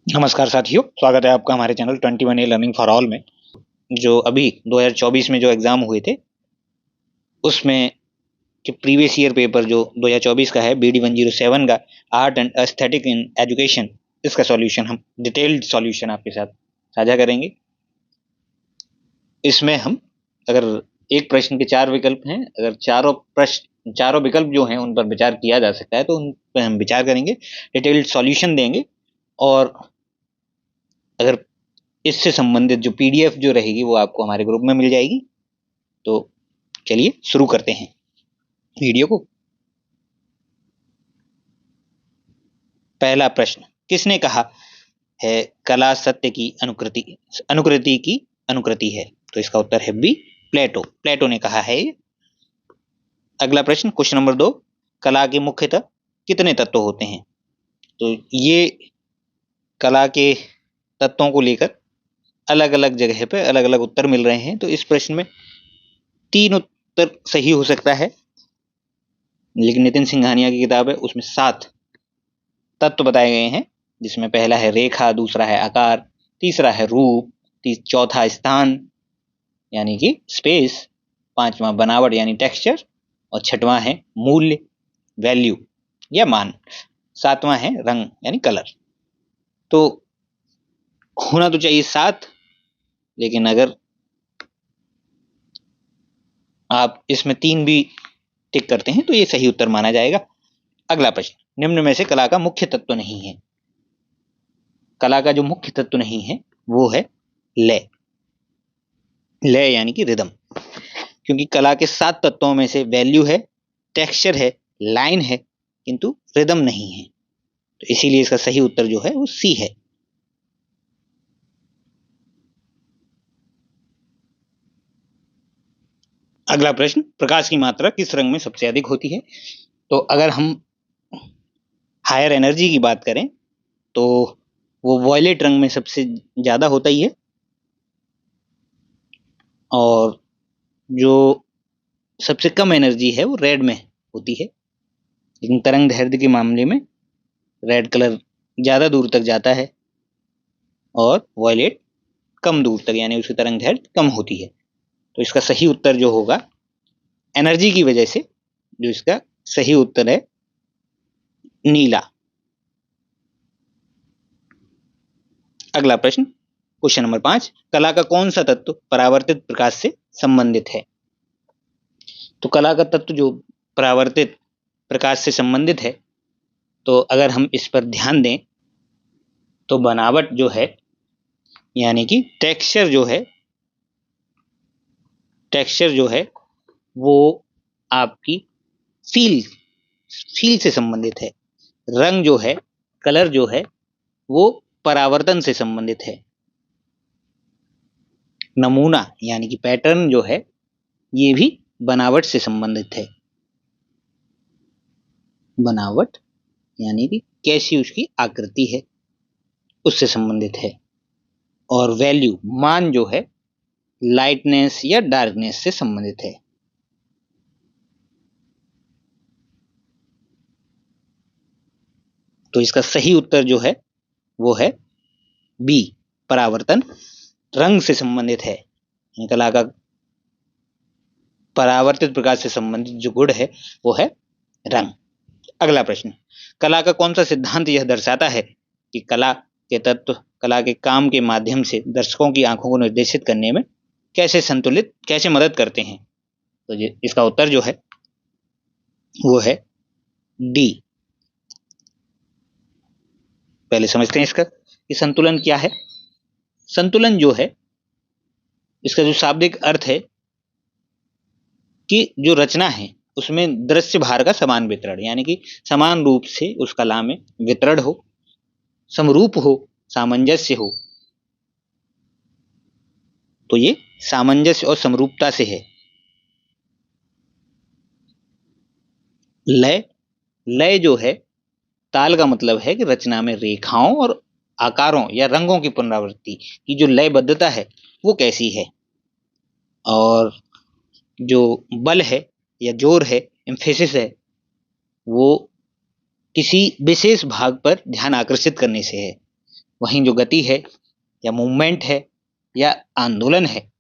नमस्कार साथियों, स्वागत है आपका हमारे channel 21A learning for all में। जो अभी 2024 में जो एग्जाम हुए थे उसमें जो प्रीवियस ईयर पेपर जो 2024 का है BD 107 का art and aesthetic in education, इसका सॉल्यूशन हम डिटेल्ड सॉल्यूशन आपके साथ साझा करेंगे। इसमें हम अगर एक प्रश्न के 4 विकल्प हैं, अगर चारों विकल्प जो हैं उन पर विचार किया जा सकता है तो उन पर हम विचार करेंगे, डिटेल्ड सॉल्यूशन देंगे। और अगर इससे संबंधित जो PDF जो रहेगी वो आपको हमारे ग्रुप में मिल जाएगी। तो चलिए शुरू करते हैं वीडियो को। पहला प्रश्न, किसने कहा है कला सत्य की अनुकृति की अनुकृति है? तो इसका उत्तर है बी, प्लेटो ने कहा है। अगला प्रश्न, क्वेश्चन नंबर 2, कला के मुख्यतः कितने तत्व होते हैं? तो ये कला के तत्वों को लेकर अलग अलग जगह पे अलग अलग उत्तर मिल रहे हैं। तो इस प्रश्न में 3 उत्तर सही हो सकता है, लेकिन नितिन सिंघानिया की किताब है उसमें 7 तत्व बताए गए हैं, जिसमें पहला है रेखा, दूसरा है आकार, तीसरा है रूप, चौथा स्थान यानी कि स्पेस, पांचवा बनावट यानी टेक्सचर, और छठवां है मूल्य वैल्यू या मान, सातवां है रंग यानी कलर। तो होना तो चाहिए 7, लेकिन अगर आप इसमें 3 भी टिक करते हैं तो ये सही उत्तर माना जाएगा। अगला प्रश्न, निम्न में से कला का मुख्य तत्व नहीं है। कला का जो मुख्य तत्व नहीं है वो है लय यानी कि रिदम, क्योंकि कला के 7 तत्वों में से वैल्यू है, टेक्सचर है, लाइन है, किंतु रिदम नहीं है। तो इसीलिए इसका सही उत्तर जो है वो सी है। अगला प्रश्न, प्रकाश की मात्रा किस रंग में सबसे अधिक होती है? तो अगर हम हायर एनर्जी की बात करें तो वो वॉयलेट रंग में सबसे ज्यादा होता ही है, और जो सबसे कम एनर्जी है वो रेड में होती है। लेकिन तरंग दैर्ध्य के मामले में रेड कलर ज्यादा दूर तक जाता है और वॉयलेट कम दूर तक, यानी उसकी तरंग दैर्ध्य कम होती है। तो इसका सही उत्तर जो होगा एनर्जी की वजह से, जो इसका सही उत्तर है नीला। अगला प्रश्न, क्वेश्चन नंबर 5, कला का कौन सा तत्व परावर्तित प्रकाश से संबंधित है? तो कला का तत्व जो परावर्तित प्रकाश से संबंधित है, तो अगर हम इस पर ध्यान दें तो बनावट जो है यानी कि टेक्सचर जो है वो आपकी फील से संबंधित है। रंग जो है, कलर जो है वो परावर्तन से संबंधित है। नमूना यानी कि पैटर्न जो है ये भी बनावट से संबंधित है। बनावट यानी कि कैसी उसकी आकृति है उससे संबंधित है। और वैल्यू, मान जो है लाइटनेस या डार्कनेस से संबंधित है। तो इसका सही उत्तर जो है वो है बी, परावर्तन रंग से संबंधित है। कला का परावर्तित प्रकाश से संबंधित जो गुण है वो है रंग। अगला प्रश्न, कला का कौन सा सिद्धांत यह दर्शाता है कि कला के तत्व कला के काम के माध्यम से दर्शकों की आंखों को निर्देशित करने में कैसे मदद करते हैं? तो इसका उत्तर जो है वो है डी। पहले समझते हैं इसका कि संतुलन क्या है। संतुलन जो है, इसका जो शाब्दिक अर्थ है कि जो रचना है उसमें दृश्य भार का समान वितरण, यानी कि समान रूप से उस कला में वितरण हो, समरूप हो, सामंजस्य हो। तो ये सामंजस्य और समरूपता से है। लय जो है, ताल का मतलब है कि रचना में रेखाओं और आकारों या रंगों की पुनरावृत्ति की जो लयबद्धता है वो कैसी है। और जो बल है या जोर है एम्फेसिस है वो किसी विशेष भाग पर ध्यान आकर्षित करने से है। वहीं जो गति है या मूवमेंट है या आंदोलन है,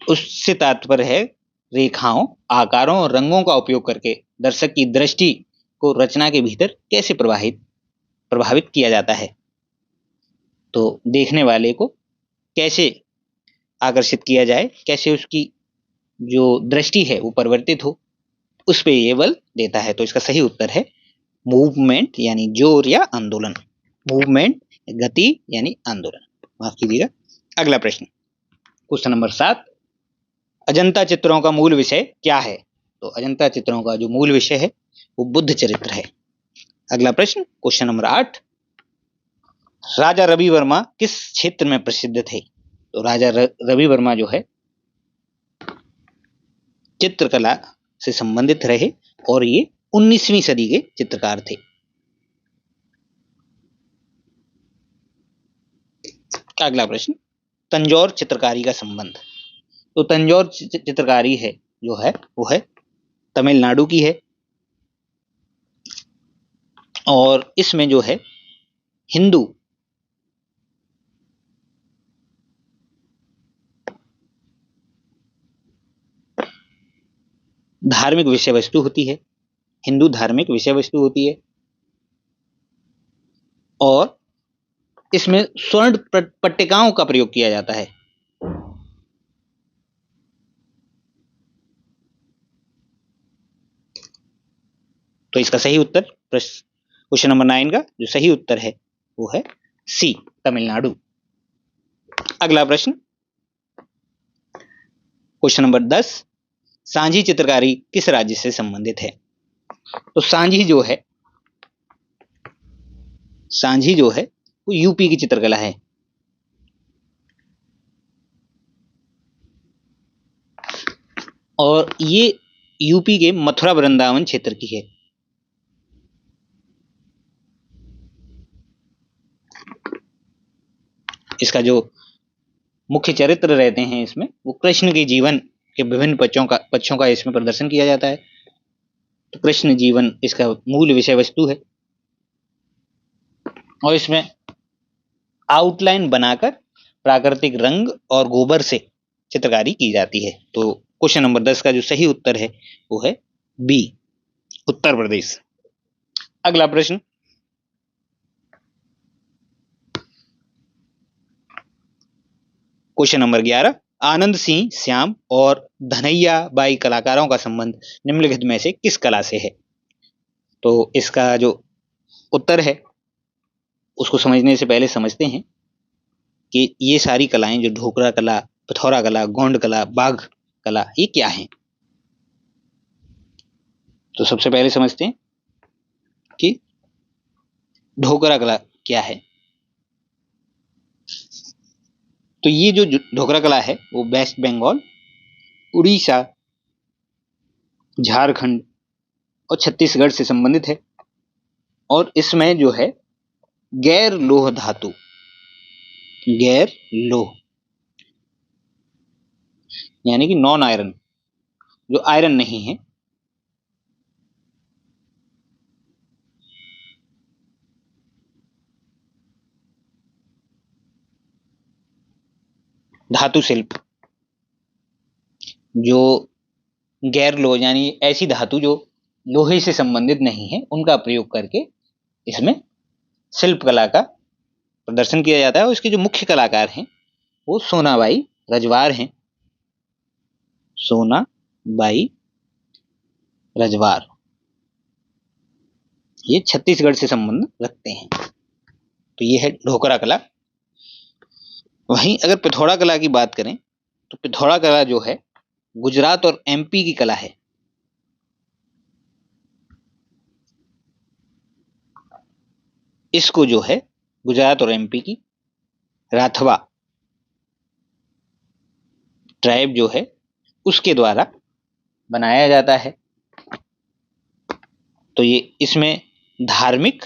उससे तात्पर्य है रेखाओं, आकारों और रंगों का उपयोग करके दर्शक की दृष्टि को रचना के भीतर कैसे प्रभावित किया जाता है। तो देखने वाले को कैसे आकर्षित किया जाए, कैसे उसकी जो दृष्टि है वो परिवर्तित हो, उस पे ये बल देता है। तो इसका सही उत्तर है मूवमेंट यानी जोर या आंदोलन। मूवमेंट गति यानी आंदोलन, माफ कीजिएगा। अगला प्रश्न, क्वेश्चन नंबर 7, अजंता चित्रों का मूल विषय क्या है? तो अजंता चित्रों का जो मूल विषय है वो बुद्ध चरित्र है। अगला प्रश्न, क्वेश्चन नंबर 8, राजा रवि वर्मा किस क्षेत्र में प्रसिद्ध थे? तो राजा रवि वर्मा जो है चित्रकला से संबंधित रहे और ये 19वीं सदी के चित्रकार थे। अगला प्रश्न, तंजौर चित्रकारी का संबंध। तो तंजौर चित्रकारी है जो है वो है तमिलनाडु की है और इसमें जो है हिंदू धार्मिक विषय वस्तु होती है, हिंदू धार्मिक विषय वस्तु होती है और इसमें स्वर्ण पट्टिकाओं का प्रयोग किया जाता है। तो इसका सही उत्तर क्वेश्चन नंबर 9 का जो सही उत्तर है वो है सी, तमिलनाडु। अगला प्रश्न, क्वेश्चन नंबर 10, सांझी चित्रकारी किस राज्य से संबंधित है? तो सांझी जो है वो यूपी की चित्रकला है और ये यूपी के मथुरा वृंदावन क्षेत्र की है। इसका जो मुख्य चरित्र रहते हैं इसमें वो कृष्ण के जीवन के विभिन्न पक्षों का इसमें प्रदर्शन किया जाता है। तो कृष्ण जीवन इसका मूल विषय वस्तु है और इसमें आउटलाइन बनाकर प्राकृतिक रंग और गोबर से चित्रकारी की जाती है। तो क्वेश्चन नंबर 10 का जो सही उत्तर है वो है बी, उत्तर प्रदेश। अगला प्रश्न, क्वेश्चन नंबर 11, आनंद सिंह श्याम और धनैया बाई कलाकारों का संबंध निम्नलिखित में से किस कला से है? तो इसका जो उत्तर है उसको समझने से पहले समझते हैं कि ये सारी कलाएं जो ढोकरा कला, पिथौरा कला, गोंड कला, बाघ कला, ये क्या है। तो सबसे पहले समझते हैं कि ढोकरा कला क्या है। तो ये जो ढोकरा कला है वो वेस्ट बंगाल, उड़ीसा, झारखंड और छत्तीसगढ़ से संबंधित है और इसमें जो है गैर लोह धातु, गैर लोह यानी कि नॉन आयरन, जो आयरन नहीं है, धातु शिल्प, जो गैर लोह यानी ऐसी धातु जो लोहे से संबंधित नहीं है, उनका प्रयोग करके इसमें शिल्प कला का प्रदर्शन किया जाता है। और इसके जो मुख्य कलाकार हैं वो सोनाबाई रजवार हैं, सोनाबाई रजवार, ये छत्तीसगढ़ से संबंध रखते हैं। तो ये है ढोकरा कला। वहीं अगर पिथौरा कला की बात करें तो पिथौरा कला जो है गुजरात और एमपी की कला है। इसको जो है गुजरात और एमपी की राठवा ट्राइब जो है उसके द्वारा बनाया जाता है। तो ये इसमें धार्मिक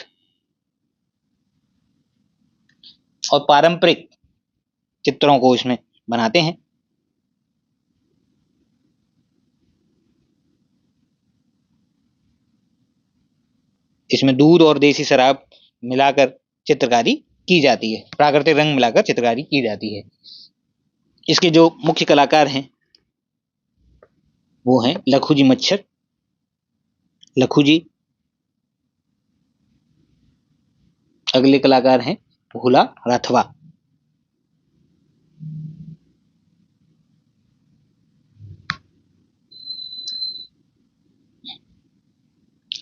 और पारंपरिक चित्रों को इसमें बनाते हैं। इसमें दूध और देसी शराब मिलाकर चित्रकारी की जाती है, प्राकृतिक रंग मिलाकर चित्रकारी की जाती है। इसके जो मुख्य कलाकार हैं वो हैं लखुजी मच्छर, लखुजी। अगले कलाकार हैं भोला राठवा।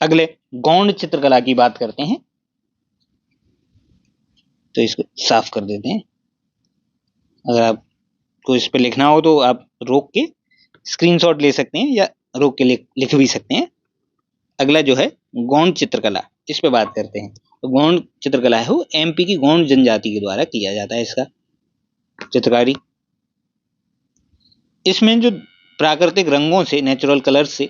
अगले गौण चित्रकला की बात करते हैं, तो इसको साफ कर देते हैं। अगर आपको इस पे लिखना हो तो आप रोक के स्क्रीनशॉट ले सकते हैं या रोक के लिख भी सकते हैं। अगला जो है गौण चित्रकला, इस पे बात करते हैं। तो गौण चित्रकला है वो एमपी की गौण जनजाति के द्वारा किया जाता है इसका चित्रकारी। इसमें जो प्राकृतिक रंगों से, नेचुरल कलर से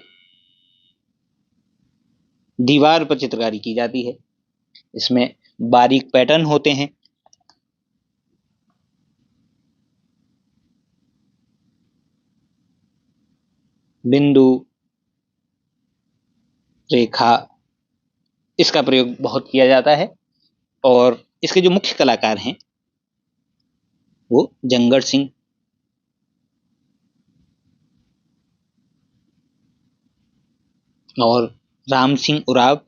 दीवार पर चित्रकारी की जाती है। इसमें बारीक पैटर्न होते हैं, बिंदु, रेखा, इसका प्रयोग बहुत किया जाता है। और इसके जो मुख्य कलाकार हैं वो जंगड़ सिंह, और राम सिंह उराव,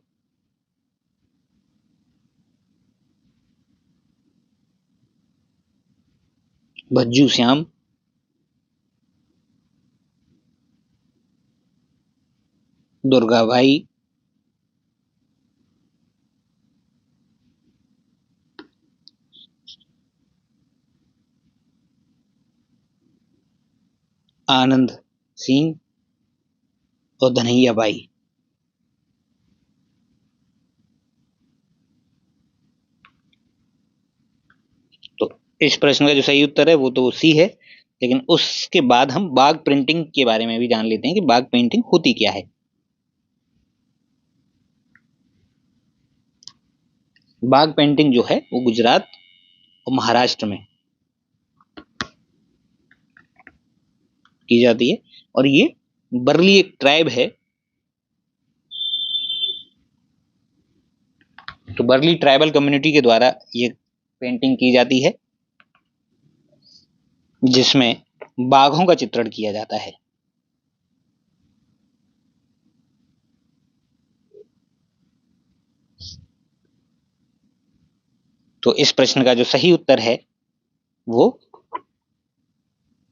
भज्जू श्याम, दुर्गाबाई, आनंद सिंह और धनैया बाई। तो इस प्रश्न का जो सही उत्तर है वो तो सी है, लेकिन उसके बाद हम बाघ प्रिंटिंग के बारे में भी जान लेते हैं कि बाघ पेंटिंग होती क्या है। बाघ पेंटिंग जो है वो गुजरात और महाराष्ट्र में की जाती है, और ये बरली एक ट्राइब है। तो बरली ट्राइबल कम्युनिटी के द्वारा ये पेंटिंग की जाती है, जिसमें बाघों का चित्रण किया जाता है। तो इस प्रश्न का जो सही उत्तर है वो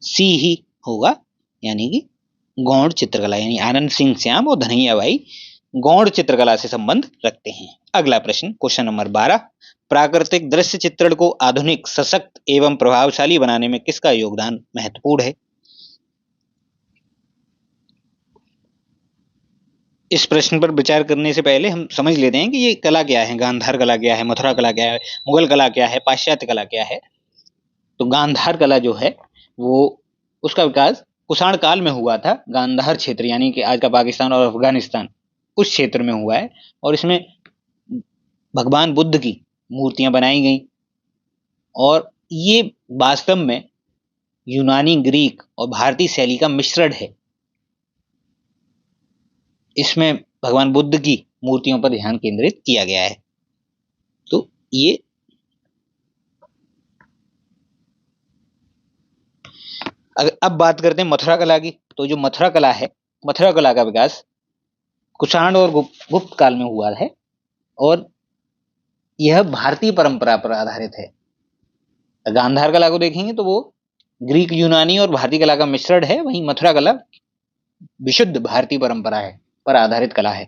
सी ही होगा, यानी कि गौड़ चित्रकला, यानी आनंद सिंह श्याम और धनैया बाई गौड़ चित्रकला से संबंध रखते हैं। अगला प्रश्न, क्वेश्चन नंबर 12, प्राकृतिक दृश्य चित्रण को आधुनिक, सशक्त एवं प्रभावशाली बनाने में किसका योगदान महत्वपूर्ण है? इस प्रश्न पर विचार करने से पहले हम समझ लेते हैं कि ये कला क्या है, गांधार कला क्या है, मथुरा कला क्या है, मुगल कला क्या है, पाश्चात्य कला क्या है। तो गांधार कला जो है वो, उसका विकास कुषाण काल में हुआ था। गांधार क्षेत्र यानी कि आज का पाकिस्तान और अफगानिस्तान, उस क्षेत्र में हुआ है। और इसमें भगवान बुद्ध की मूर्तियां बनाई गई, और ये वास्तव में यूनानी, ग्रीक और भारतीय शैली का मिश्रण है। इसमें भगवान बुद्ध की मूर्तियों पर ध्यान केंद्रित किया गया है। तो ये अब बात करते हैं मथुरा कला की। तो जो मथुरा कला है, मथुरा कला का विकास कुषाण और गुप्त काल में हुआ है, और यह भारतीय परंपरा पर आधारित है। गांधार कला को देखेंगे तो वो ग्रीक, यूनानी और भारतीय कला का मिश्रण है। वहीं मथुरा कला विशुद्ध भारतीय परंपरा है, पर आधारित कला है,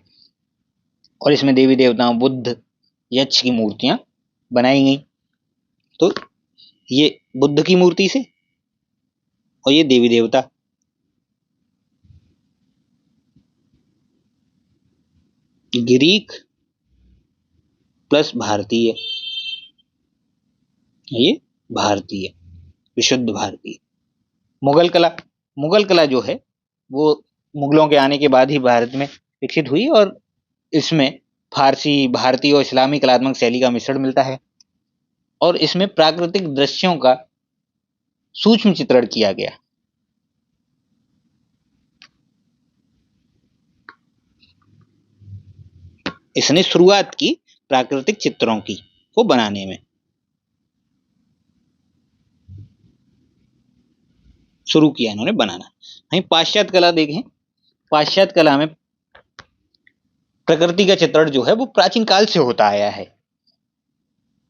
और इसमें देवी देवताओं, बुद्ध, यक्ष की मूर्तियां बनाई गई। तो ये बुद्ध की मूर्ति से, और ये देवी देवता। ग्रीक प्लस भारतीय, ये भारतीय, विशुद्ध भारतीय। मुगल कला, मुगल कला जो है वो मुगलों के आने के बाद ही भारत में विकसित हुई, और इसमें फारसी, भारतीय और इस्लामी कलात्मक शैली का मिश्रण मिलता है, और इसमें प्राकृतिक दृश्यों का सूक्ष्म चित्रण किया गया। इसने शुरुआत की प्राकृतिक चित्रों की को बनाने में, शुरू किया इन्होंने बनाना। वहीं पाश्चात्य कला देखें, पाश्चात्य कला में प्रकृति का चित्रण जो है वो प्राचीन काल से होता आया है।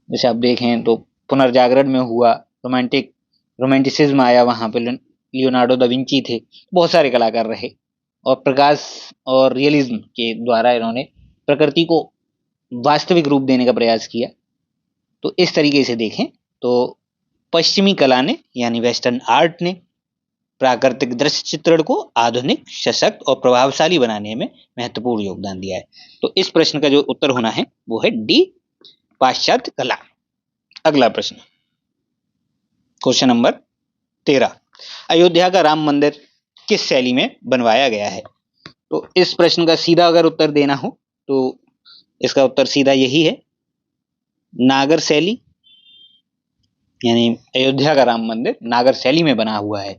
जैसे आप देखें तो पुनर्जागरण में हुआ, रोमांटिसिज्म आया, वहां पे लियोनार्डो दा विंची थे, बहुत सारे कलाकार रहे, और प्रकाश और रियलिज्म के द्वारा इन्होंने प्रकृति को वास्तविक रूप देने का प्रयास किया। तो इस तरीके से देखें तो पश्चिमी कला ने यानी वेस्टर्न आर्ट ने प्राकृतिक दृश्य चित्रण को आधुनिक, सशक्त और प्रभावशाली बनाने में महत्वपूर्ण योगदान दिया है। तो इस प्रश्न का जो उत्तर होना है वो है डी, पाश्चात्य कला। अगला प्रश्न, क्वेश्चन नंबर 13, अयोध्या का राम मंदिर किस शैली में बनवाया गया है? तो इस प्रश्न का सीधा अगर उत्तर देना हो तो इसका उत्तर सीधा यही है, नागर शैली, यानी अयोध्या का राम मंदिर नागर शैली में बना हुआ है।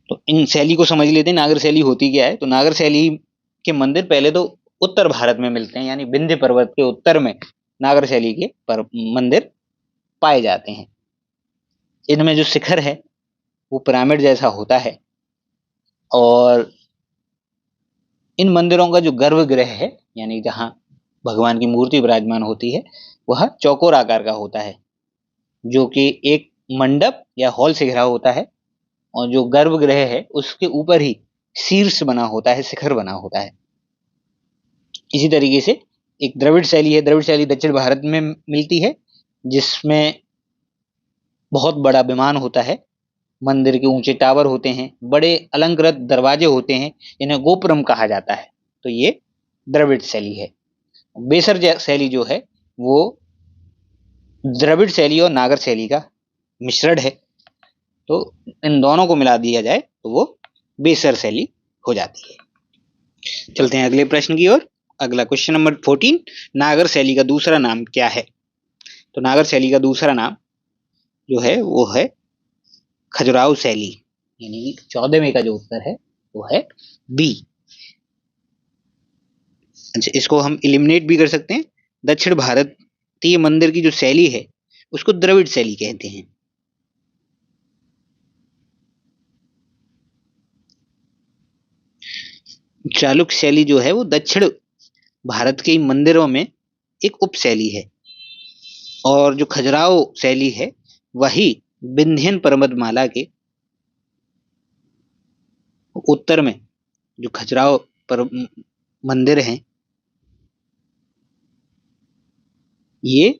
तो इन शैली को समझ लेते हैं, नागर शैली होती क्या है। तो नागर शैली के मंदिर पहले तो उत्तर भारत में मिलते हैं, यानी विंध्य पर्वत के उत्तर में नागर शैली के मंदिर पाए जाते हैं। इनमें जो शिखर है वो पिरामिड जैसा होता है, और इन मंदिरों का जो गर्भगृह है, यानी जहां भगवान की मूर्ति विराजमान होती है, वह चौकोर आकार का होता है, जो कि एक मंडप या हॉल से घिरा होता है, और जो गर्भगृह है उसके ऊपर ही शीर्ष बना होता है, शिखर बना होता है। इसी तरीके से एक द्रविड़ शैली है, द्रविड़ शैली दक्षिण भारत में मिलती है, जिसमें बहुत बड़ा विमान होता है, मंदिर के ऊंचे टावर होते हैं, बड़े अलंकृत दरवाजे होते हैं, इन्हें गोपुरम कहा जाता है। तो ये द्रविड़ शैली है। बेसर शैली जो है वो द्रविड़ शैली और नागर शैली का मिश्रण है, तो इन दोनों को मिला दिया जाए तो वो बेसर शैली हो जाती है। चलते हैं अगले प्रश्न की ओर। अगला क्वेश्चन नंबर 14, नागर शैली का दूसरा नाम क्या है? तो नागर शैली का दूसरा नाम जो है वो है खजुराहो शैली, यानी 14वें का जो उत्तर है वो है बी। अच्छा, इसको हम एलिमिनेट भी कर सकते हैं। दक्षिण भारतीय मंदिर की जो शैली है उसको द्रविड़ शैली कहते हैं। चालुक्य शैली जो है वो दक्षिण भारत के मंदिरों में एक उप शैली है, और जो खजुराहो शैली है वही विंध्यन पर्वतमाला के उत्तर में जो खजुराहो मंदिर हैं, ये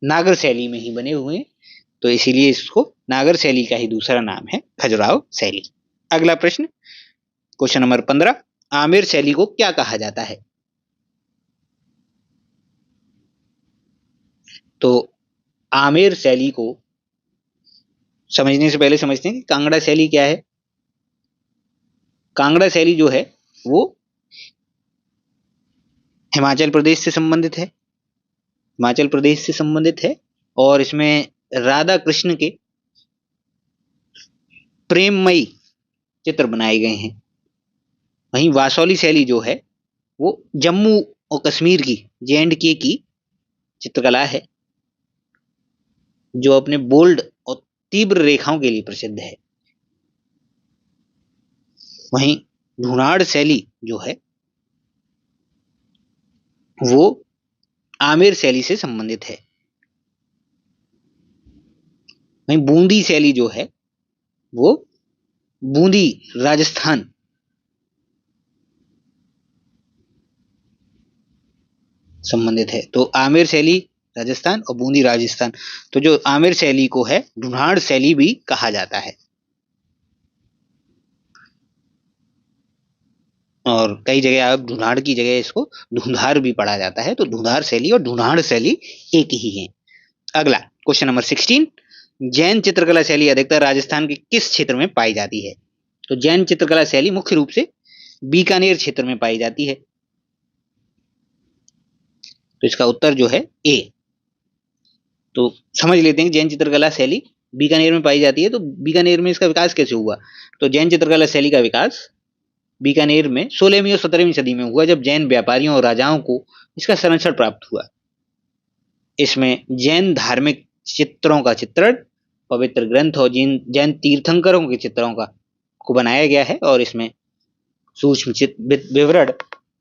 नागर शैली में ही बने हुए हैं, तो इसीलिए इसको नागर शैली का ही दूसरा नाम है खजुराहो शैली। अगला प्रश्न, क्वेश्चन नंबर 15, आमेर शैली को क्या कहा जाता है? तो आमेर शैली को समझने से पहले समझते हैं कि कांगड़ा शैली क्या है। कांगड़ा शैली जो है वो हिमाचल प्रदेश से संबंधित है, हिमाचल प्रदेश से संबंधित है, और इसमें राधा कृष्ण के प्रेममयी चित्र बनाए गए हैं। वहीं वासौली शैली जो है वो जम्मू और कश्मीर की, जे.एंड.के की चित्रकला है, जो अपने बोल्ड और तीव्र रेखाओं के लिए प्रसिद्ध है। वहीं ढूंढाड़ शैली जो है वो आमेर शैली से संबंधित है। वहीं बूंदी शैली जो है वो बूंदी राजस्थान संबंधित है। तो आमेर शैली राजस्थान और बूंदी राजस्थान, तो जो आमेर शैली को है ढूंढाड़ शैली भी कहा जाता है, और कई जगह आप ढूंढाड़ की जगह इसको ढूंढार भी पढ़ा जाता है। तो ढूंढार शैली और ढूंढाड़ शैली एक ही है। अगला क्वेश्चन नंबर 16, जैन चित्रकला शैली अधिकतर राजस्थान के किस क्षेत्र में पाई जाती है? तो जैन चित्रकला शैली मुख्य रूप से बीकानेर क्षेत्र में पाई जाती है, तो इसका उत्तर जो है ए। तो समझ लेते हैं कि जैन चित्रकला शैली बीकानेर में पाई जाती है, तो बीकानेर में इसका विकास कैसे हुआ? तो जैन चित्रकला शैली का विकास बीकानेर में 16वीं और 17वीं सदी में हुआ, जब जैन व्यापारियों और राजाओं को इसका संरक्षण प्राप्त हुआ। इसमें जैन धार्मिक चित्रों का चित्रण, पवित्र ग्रंथ और जैन तीर्थंकरों के चित्रों को बनाया गया है, और इसमें सूक्ष्म विवरण,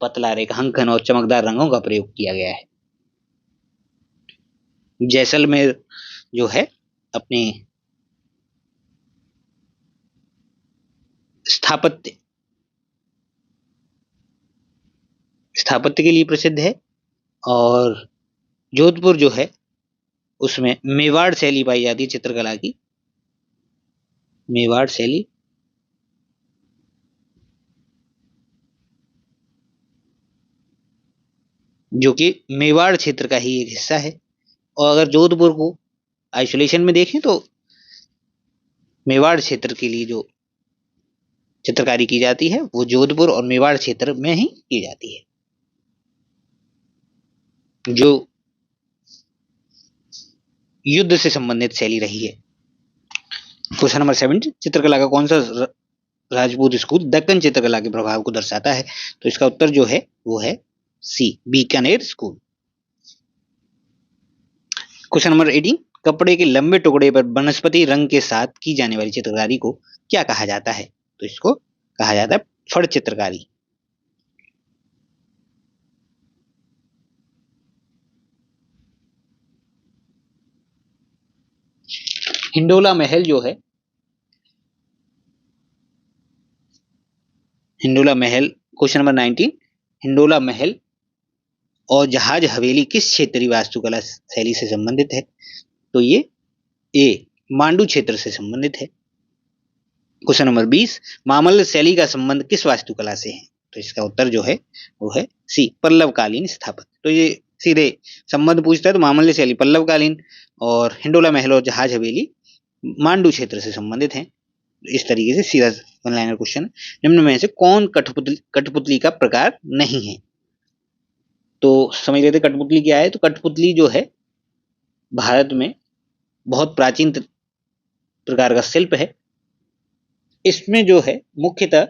पतला रेखांकन और चमकदार रंगों का प्रयोग किया गया है। जैसलमेर जो है अपने स्थापत्य के लिए प्रसिद्ध है, और जोधपुर जो है उसमें मेवाड़ शैली पाई जाती है चित्रकला की। मेवाड़ शैली जो कि मेवाड़ क्षेत्र का ही एक हिस्सा है। और अगर जोधपुर को आइसोलेशन में देखें तो मेवाड़ क्षेत्र के लिए जो चित्रकारी की जाती है वो जोधपुर और मेवाड़ क्षेत्र में ही की जाती है, जो युद्ध से संबंधित शैली रही है। क्वेश्चन नंबर 7, चित्रकला का कौन सा राजपूत स्कूल दक्कन चित्रकला के प्रभाव को दर्शाता है? तो इसका उत्तर जो है वो है सी, बीकानेर स्कूल। क्वेश्चन नंबर 18, कपड़े के लंबे टुकड़े पर वनस्पति रंग के साथ की जाने वाली चित्रकारी को क्या कहा जाता है? तो इसको कहा जाता है फड़ चित्रकारी। हिंडोला महल जो है, हिंडोला महल, क्वेश्चन नंबर 19, हिंडोला महल और जहाज हवेली किस क्षेत्रीय वास्तुकला शैली से संबंधित है? तो ये ए, मांडू क्षेत्र से संबंधित है। क्वेश्चन नंबर 20, मामल्ल शैली का संबंध किस वास्तुकला से है? तो इसका उत्तर जो है वो है सी, पल्लवकालीन स्थापत्य। तो ये सीधे संबंध पूछता है तो मामल्ल शैली पल्लवकालीन और हिंडोला महल और जहाज हवेली मांडू क्षेत्र से संबंधित हैं। इस तरीके से सीधा वन लाइनर क्वेश्चन। निम्न में से कौन कठपुतली का प्रकार नहीं है? तो समझ लेते कठपुतली क्या है। तो कठपुतली जो है भारत में बहुत प्राचीन प्रकार का शिल्प है। इसमें जो है मुख्यतः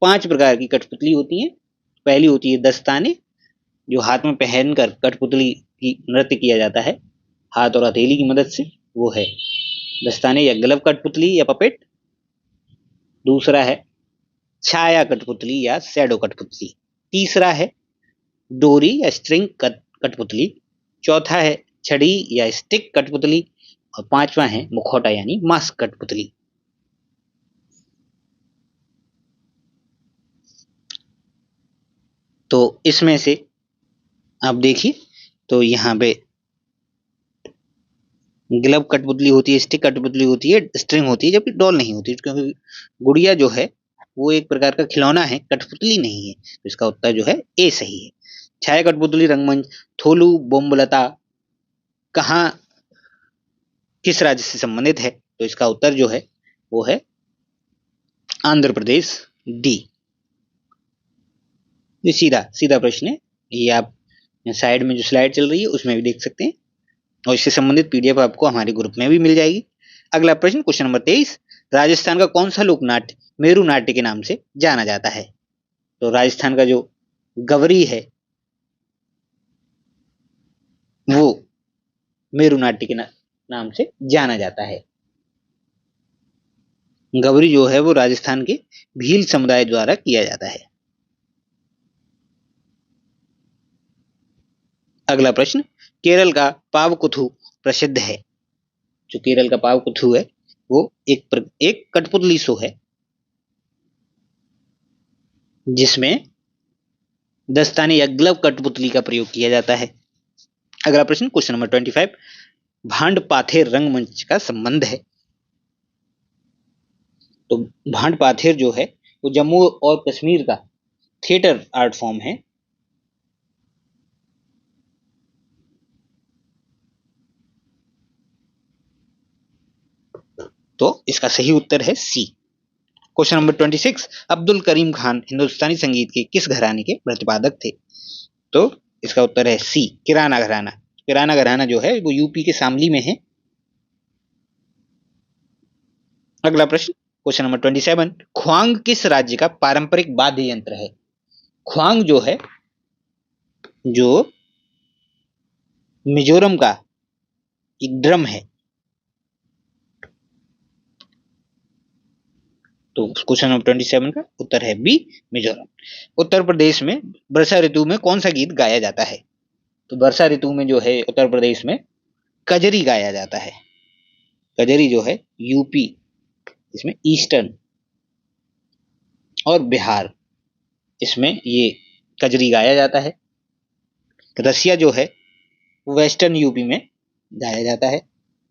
5 प्रकार की कठपुतली होती हैं। पहली होती है दस्ताने, जो हाथ में पहनकर कठपुतली की नृत्य किया जाता है हाथ और हथेली की मदद से, वो है दस्ताने या ग्लव कठपुतली या पपेट। दूसरा है छाया कठपुतली या शैडो कठपुतली। तीसरा है डोरी या स्ट्रिंग कठपुतली। चौथा है छड़ी या स्टिक कठपुतली, और पांचवा है मुखौटा यानी मास्क कठपुतली। तो इसमें से आप देखिए तो यहाँ पे ग्लव कठपुतली होती है, स्टिक कठपुतली होती है, स्ट्रिंग होती है, जबकि डॉल नहीं होती, क्योंकि गुड़िया जो है वो एक प्रकार का खिलौना है, कठपुतली नहीं है। तो इसका उत्तर जो है ए सही है। छाया कठपुतली रंगमंच थोलू बोम्बलता कहाँ किस राज्य से संबंधित है? तो इसका उत्तर जो है वो है आंध्र प्रदेश, डी। ये सीधा प्रश्न है, ये आप साइड में जो स्लाइड चल रही है उसमें भी देख सकते हैं, और इससे संबंधित पीडीएफ आपको हमारे ग्रुप में भी मिल जाएगी। अगला प्रश्न, क्वेश्चन नंबर 23, राजस्थान का कौन सा लोक नाट्य मेरू नाट्य के नाम से जाना जाता है? तो राजस्थान का जो गवरी है वो मेरू नाट्य के नाम से जाना जाता है। गवरी जो है वो राजस्थान के भील समुदाय द्वारा किया जाता है। अगला प्रश्न, केरल का पावकुथु प्रसिद्ध है। जो केरल का पावकुथु है वो एक कठपुतली शो है जिसमें दस्ताने या ग्लव कठपुतली का प्रयोग किया जाता है। अगला प्रश्न, क्वेश्चन नंबर 25, भांड पाथेर रंगमंच का संबंध है। तो भांड पाथेर जो है वो जम्मू और कश्मीर का थिएटर आर्ट फॉर्म है। तो इसका सही उत्तर है सी। क्वेश्चन नंबर 26, अब्दुल करीम खान हिंदुस्तानी संगीत के किस घराने के प्रतिपादक थे? तो इसका उत्तर है सी, किराना घराना। किराना घराना जो है वो यूपी के शामली में है। अगला प्रश्न, क्वेश्चन नंबर 27, ख्वांग किस राज्य का पारंपरिक वाद्य यंत्र है? ख्वांग जो है, जो मिजोरम का एक ड्रम है। तो क्वेश्चन नंबर 27 का उत्तर है बी, मिजोरम। उत्तर प्रदेश में वर्षा ऋतु में कौन सा गीत गाया जाता है? तो वर्षा ऋतु में जो है उत्तर प्रदेश में कजरी गाया जाता है। कजरी जो है यूपी, इसमें ईस्टर्न और बिहार, इसमें ये कजरी गाया जाता है। रसिया जो है वेस्टर्न यूपी में गाया जाता है,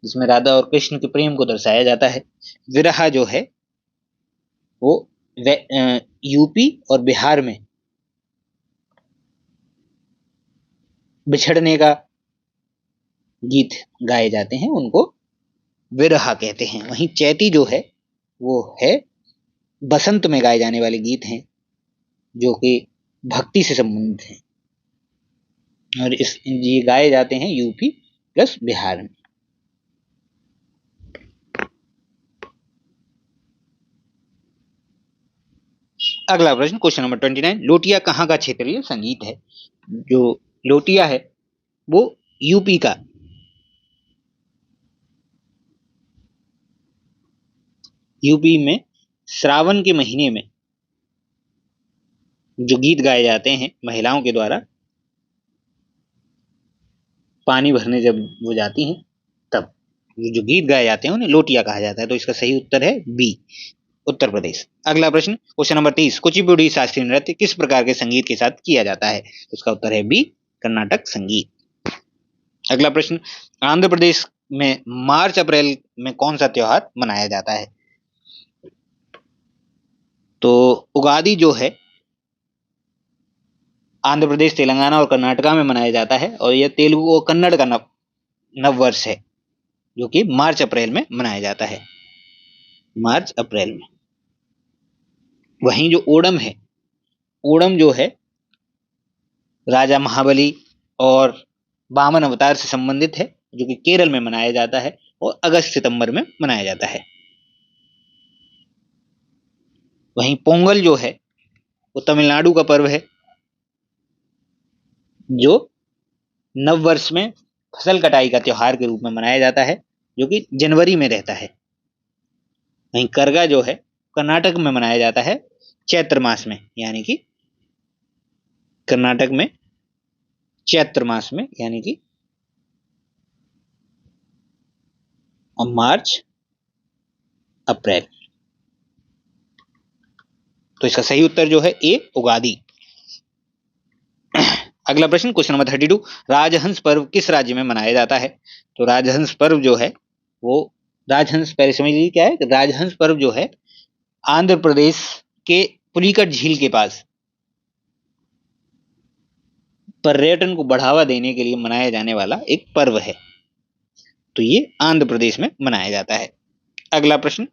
जिसमें राधा और कृष्ण के प्रेम को दर्शाया जाता है। विरहा जो है वो यूपी और बिहार में बिछड़ने का गीत गाए जाते हैं, उनको विरहा कहते हैं। वहीं चैती जो है वो है बसंत में गाए जाने वाले गीत हैं, जो कि भक्ति से संबंधित हैं, और ये गाए जाते हैं यूपी प्लस बिहार में। अगला प्रश्न क्वेश्चन नंबर 29, लोटिया कहाँ का क्षेत्रीय संगीत है? जो लोटिया है वो यूपी का यूपी में श्रावण के महीने में जो गीत गाए जाते हैं महिलाओं के द्वारा, पानी भरने जब वो जाती हैं तब जो गीत गाए जाते हैं उन्हें लोटिया कहा जाता है। तो इसका सही उत्तर है बी, उत्तर प्रदेश। अगला प्रश्न क्वेश्चन नंबर 30, कुचिपुड़ी शास्त्रीय नृत्य किस प्रकार के संगीत के साथ किया जाता है? तो इसका उत्तर है बी, कर्नाटक संगीत। अगला प्रश्न, आंध्र प्रदेश में मार्च अप्रैल में कौन सा त्योहार मनाया जाता है? तो उगादी जो है आंध्र प्रदेश, तेलंगाना और कर्नाटका में मनाया जाता है, और यह तेलुगु और कन्नड़ का नव वर्ष है, जो कि मार्च अप्रैल में मनाया जाता है, मार्च अप्रैल में। वहीं जो ओणम है, ओणम जो है राजा महाबली और वामन अवतार से संबंधित है, जो कि केरल में मनाया जाता है और अगस्त सितंबर में मनाया जाता है। वहीं पोंगल जो है वो तमिलनाडु का पर्व है, जो नव वर्ष में फसल कटाई का त्योहार के रूप में मनाया जाता है, जो कि जनवरी में रहता है। वहीं करगा जो है कर्नाटक में मनाया जाता है चैत्र मास में, यानी कि कर्नाटक में चैत्र मास में, यानी कि मार्च अप्रैल। तो इसका सही उत्तर जो है ए, उगादी। अगला प्रश्न क्वेश्चन नंबर 32, राजहंस पर्व किस राज्य में मनाया जाता है? तो राजहंस पर्व जो है वो राजहंस, पहले समझ लीजिए क्या है। राजहंस पर्व जो है आंध्र प्रदेश के पुलिकट झील के पास पर्यटन को बढ़ावा देने के लिए मनाया जाने वाला एक पर्व है। तो ये आंध्र प्रदेश में मनाया जाता है। अगला प्रश्न,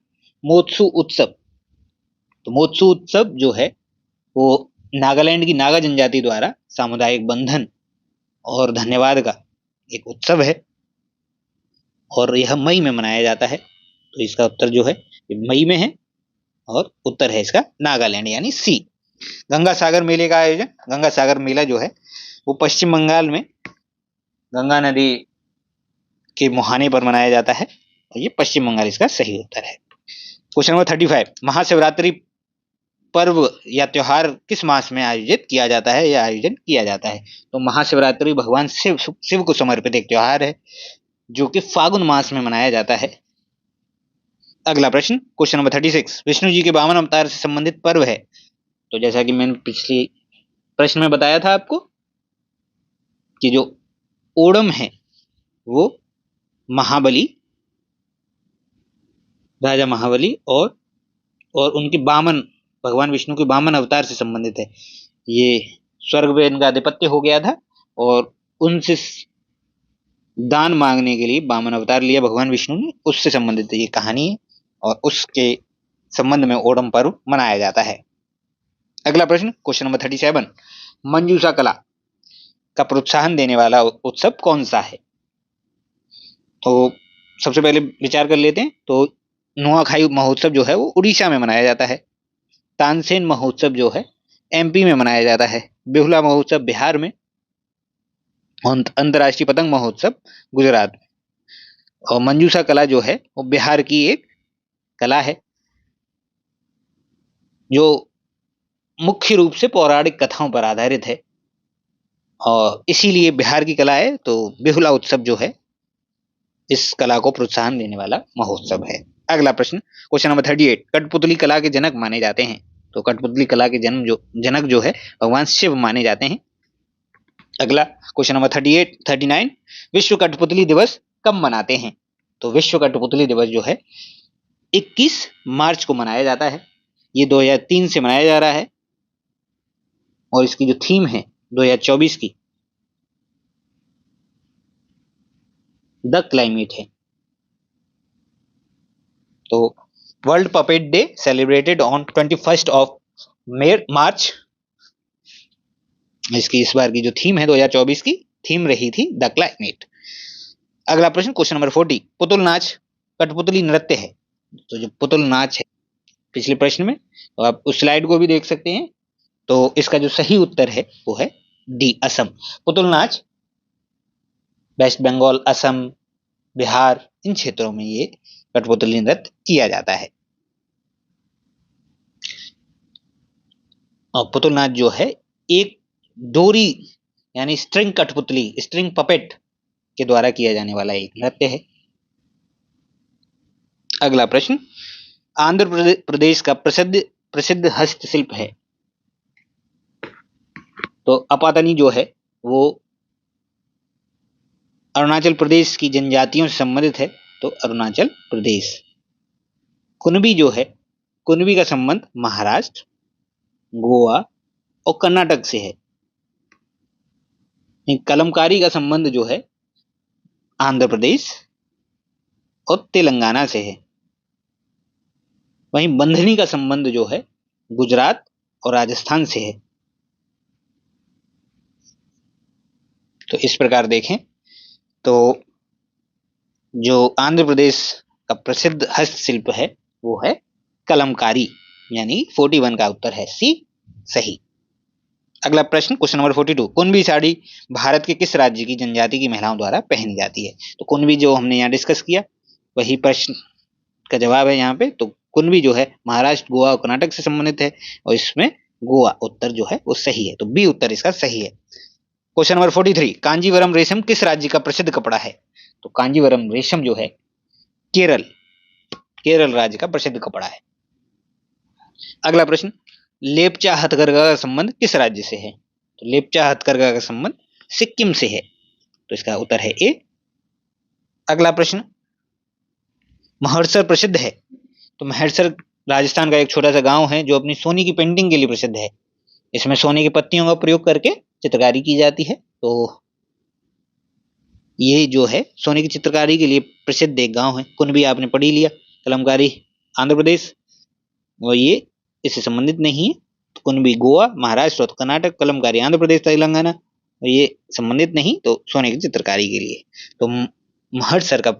मोत्सु उत्सव। तो मोत्सु उत्सव जो है वो नागालैंड की नागा जनजाति द्वारा सामुदायिक बंधन और धन्यवाद का एक उत्सव है, और यह मई में मनाया जाता है। तो इसका उत्तर जो है मई में है, और उत्तर है इसका नागालैंड, यानी सी। गंगा सागर मेले का आयोजन, गंगा सागर मेला जो है वो पश्चिम बंगाल में गंगा नदी के मुहाने पर मनाया जाता है, और ये पश्चिम बंगाल इसका सही उत्तर है। क्वेश्चन नंबर 35, महाशिवरात्रि पर्व या त्योहार किस मास में आयोजित किया जाता है या आयोजन किया जाता है? तो महाशिवरात्रि भगवान शिव को समर्पित एक त्योहार है, जो कि फागुन मास में मनाया जाता है। अगला प्रश्न क्वेश्चन नंबर 36, विष्णु जी के 52 अवतार से संबंधित पर्व है। तो जैसा कि मैंने पिछले प्रश्न में बताया था आपको कि जो ओणम है वो महाबली, राजा महाबली और उनके 52 भगवान विष्णु के 52 अवतार से संबंधित है। ये स्वर्ग में इनका आधिपत्य हो गया था, और उनसे दान मांगने के लिए 52 अवतार लिया भगवान विष्णु ने, उससे संबंधित ये कहानी है, और उसके संबंध में ओणम पर्व मनाया जाता है। अगला प्रश्न क्वेश्चन नंबर 37, मंजूषा कला का प्रोत्साहन देने वाला उत्सव कौन सा है? तो सबसे पहले विचार कर लेते हैं। तो नुआखाई महोत्सव जो है वो उड़ीसा में मनाया जाता है। तानसेन महोत्सव जो है एमपी में मनाया जाता है। बेहुला महोत्सव बिहार में। अंतर्राष्ट्रीय पतंग महोत्सव गुजरात में। और मंजूषा कला जो है वो बिहार की एक कला है जो मुख्य रूप से पौराणिक कथाओं पर आधारित है और इसीलिए बिहार की कला है। तो बेहुला उत्सव जो है इस कला को प्रोत्साहन देने वाला महोत्सव है। अगला प्रश्न, क्वेश्चन नंबर 38, कठपुतली कला के जनक माने जाते हैं। तो कठपुतली कला के जनक जो है भगवान शिव माने जाते हैं। अगला क्वेश्चन नंबर 39, विश्व कठपुतली दिवस कब मनाते हैं। तो विश्व कठपुतली दिवस जो है 21 मार्च को मनाया जाता है। ये 2003 से मनाया जा रहा है और इसकी जो थीम है 2024 की द क्लाइमेट है। तो world puppet day celebrated on 21 of March. इसकी इस बार की जो थीम है 2024 की थीम रही थी द क्लाइमेट। अगला प्रश्न, क्वेश्चन नंबर 40, पुतुल नाच कठपुतली नृत्य है। तो जो पुतुल नाच है पिछले प्रश्न में, तो आप उस स्लाइड को भी देख सकते हैं। तो इसका जो सही उत्तर है वो है डी, असम। पुतुल नाच वेस्ट बंगाल, असम, बिहार, इन क्षेत्रों में ये कठपुतली नृत्य किया जाता है। और पुतुल नाच जो है एक डोरी यानी स्ट्रिंग कठपुतली, स्ट्रिंग पपेट के द्वारा किया जाने वाला एक नृत्य है। अगला प्रश्न, आंध्र प्रदेश का प्रसिद्ध हस्तशिल्प है। तो अपातनी जो है वो अरुणाचल प्रदेश की जनजातियों से संबंधित है। तो अरुणाचल प्रदेश। कुनबी जो है, कुनबी का संबंध महाराष्ट्र, गोवा और कर्नाटक से है। कलमकारी का संबंध जो है आंध्र प्रदेश और तेलंगाना से है। वहीं बंधनी का संबंध जो है गुजरात और राजस्थान से है। तो इस प्रकार देखें तो जो आंध्र प्रदेश का प्रसिद्ध हस्तशिल्प है वो है कलमकारी, यानी 41 का उत्तर है सी सही। अगला प्रश्न, क्वेश्चन नंबर 42, कुनबी साड़ी भारत के किस राज्य की जनजाति की महिलाओं द्वारा पहनी जाती है। तो कुनबी जो हमने यहाँ डिस्कस किया वही प्रश्न का जवाब है यहाँ पे। तो कुनबी जो है महाराष्ट्र, गोवा और कर्नाटक से संबंधित है और इसमें गोवा उत्तर जो है वो सही है। तो बी उत्तर इसका सही है। क्वेश्चन नंबर 43, कांजीवरम रेशम किस राज्य का प्रसिद्ध कपड़ा है। तो कांजीवरम रेशम जो है केरल राज्य का प्रसिद्ध कपड़ा है। अगला प्रश्न, लेपचा हथकरघा का संबंध किस राज्य से है। तो लेपचा हथकरघा का संबंध सिक्किम से है। तो इसका उत्तर है ए। अगला प्रश्न, महरसर प्रसिद्ध है। तो महरसर राजस्थान का एक छोटा सा गांव है जो अपनी सोने की पेंटिंग के लिए प्रसिद्ध है। इसमें सोने की पत्तियों का प्रयोग करके चित्रकारी की जाती है। तो ये जो है सोने की चित्रकारी के लिए प्रसिद्ध एक गांव है। कुनबी आपने पढ़ ही लिया, कलमकारी आंध्र प्रदेश और ये इससे संबंधित नहीं है। तो कुनबी गोवा, महाराष्ट्र और कर्नाटक, कलमकारी आंध्र प्रदेश, तेलंगाना और ये संबंधित नहीं। तो सोने की चित्रकारी के लिए तो महरसर का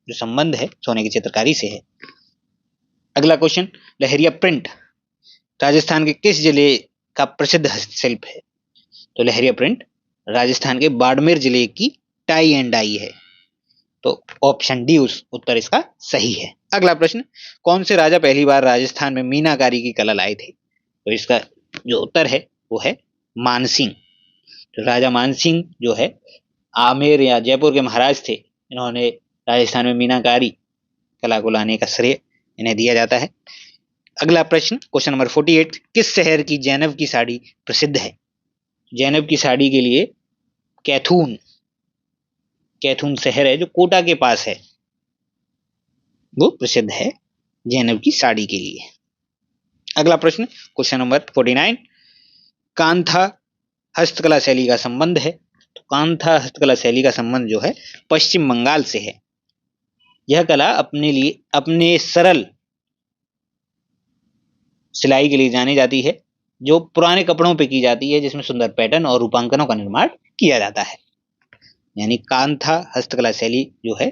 जो संबंध है सोने की चित्रकारी से है। अगला क्वेश्चन, लहरिया प्रिंट राजस्थान के किस जिले का प्रसिद्ध हस्तशिल्प है। तो लहरिया प्रिंट राजस्थान के बाड़मेर जिले की टाई एंड डाई है। तो ऑप्शन डी उस उत्तर इसका सही है। अगला प्रश्न, कौन से राजा पहली बार राजस्थान में मीनाकारी की कला लाए थे। तो इसका जो उत्तर है वो है मानसिंह। तो राजा मानसिंह जो है आमेर या जयपुर के महाराज थे। इन्होंने राजस्थान में मीनाकारी कला को लाने का श्रेय इन्हें दिया जाता है। अगला प्रश्न, क्वेश्चन नंबर 48, किस शहर की जैनब की साड़ी प्रसिद्ध है। जैनब की साड़ी के लिए कैथून शहर है जो कोटा के पास है, वो प्रसिद्ध है जैनब की साड़ी के लिए। अगला प्रश्न, क्वेश्चन नंबर 49, कांथा हस्तकला शैली का संबंध है। तो कांथा हस्तकला शैली का संबंध जो है पश्चिम बंगाल से है। यह कला अपने सरल सिलाई के लिए जानी जाती है जो पुराने कपड़ों पे की जाती है, जिसमें सुंदर पैटर्न और रूपांकनों का निर्माण किया जाता है। यानी कांथा हस्तकला शैली जो है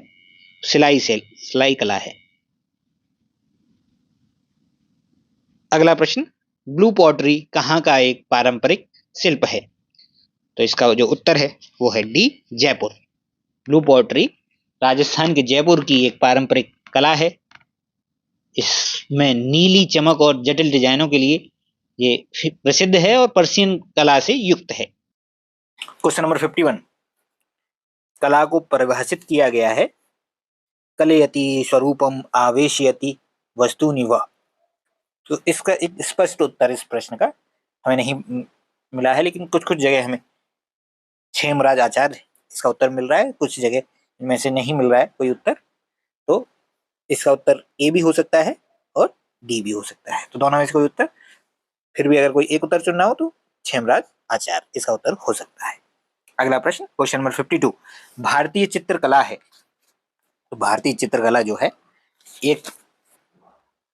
सिलाई कला है। अगला प्रश्न, ब्लू पॉटरी कहाँ का एक पारंपरिक शिल्प है? तो इसका जो उत्तर है वो है D, Jaipur. Blue pottery Rajasthan के जयपुर की एक पारंपरिक कला है। इसमें नीली चमक और जटिल डिजाइनों के लिए ये प्रसिद्ध है और पर्शियन कला से युक्त है। क्वेश्चन नंबर 51, कला को परिभाषित किया गया है कलयति स्वरूपम आवेशयति वस्तुनि व। तो इसका एक स्पष्ट उत्तर इस प्रश्न का हमें नहीं मिला है, लेकिन कुछ कुछ जगह हमें क्षेमराज आचार्य इसका उत्तर मिल रहा है, कुछ जगह इनमें से नहीं मिल रहा है कोई उत्तर। तो इसका उत्तर ए भी हो सकता है और डी भी हो सकता है, तो दोनों में से कोई उत्तर। फिर भी अगर कोई एक उत्तर चुनना हो तो क्षेमराज आचार्य इसका उत्तर हो सकता है। अगला प्रश्न, क्वेश्चन नंबर 52, भारतीय चित्रकला है। तो भारतीय चित्रकला जो है एक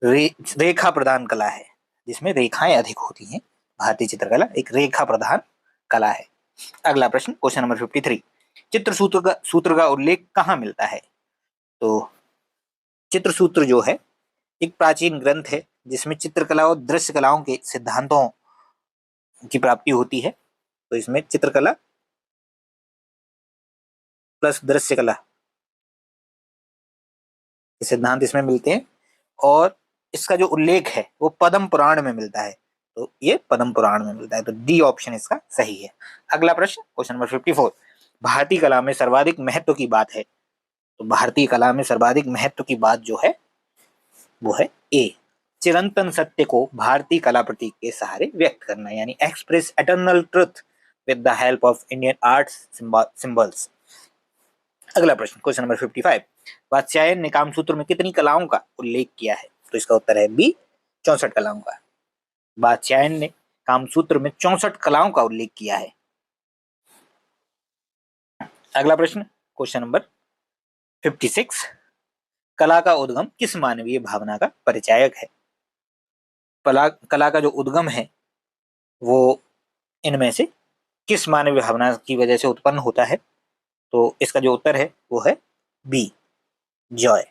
रेखा प्रधान कला है, जिसमें रेखाएं अधिक होती हैं। भारतीय चित्रकला एक रेखा प्रधान कला है। अगला प्रश्न, क्वेश्चन नंबर 53, चित्र सूत्र का उल्लेख कहाँ मिलता है? तो चित्र सूत्र जो है एक प्राचीन ग्रंथ है जिसमें चित्रकला और दृश्य कलाओं के सिद्धांतों की प्राप्ति होती है। तो इसमें चित्रकला प्लस दृश्य कला के सिद्धांत इसमें मिलते हैं, और इसका जो उल्लेख है वो पद्म पुराण में मिलता है। तो ये पद्म पुराण में मिलता है, तो डी ऑप्शन इसका सही है। अगला प्रश्न, क्वेश्चन नंबर 54, भारतीय कला में सर्वाधिक महत्व की बात है। तो भारतीय कला में सर्वाधिक महत्व की बात जो है वो है ए, चिरंतन सत्य को भारतीय कला प्रतीक के सहारे व्यक्त करना, यानी express eternal truth with the help of Indian arts symbols. अगला प्रश्न, क्वेश्चन नंबर 55, वात्स्यायन ने कामसूत्र में कितनी कलाओं का उल्लेख किया है? तो इसका उत्तर है बी, 64 कलाओं का। वात्स्यायन ने कामसूत्र में 64 कलाओं का उल्लेख किया है। अगला प्रश्न, क्वेश्चन नंबर 56, कला का उद्गम किस मानवीय भावना का परिचायक है? कला का जो उद्गम है वो इनमें से किस मानवीय भावना की वजह से उत्पन्न होता है? तो इसका जो उत्तर है वो है बी, जॉय।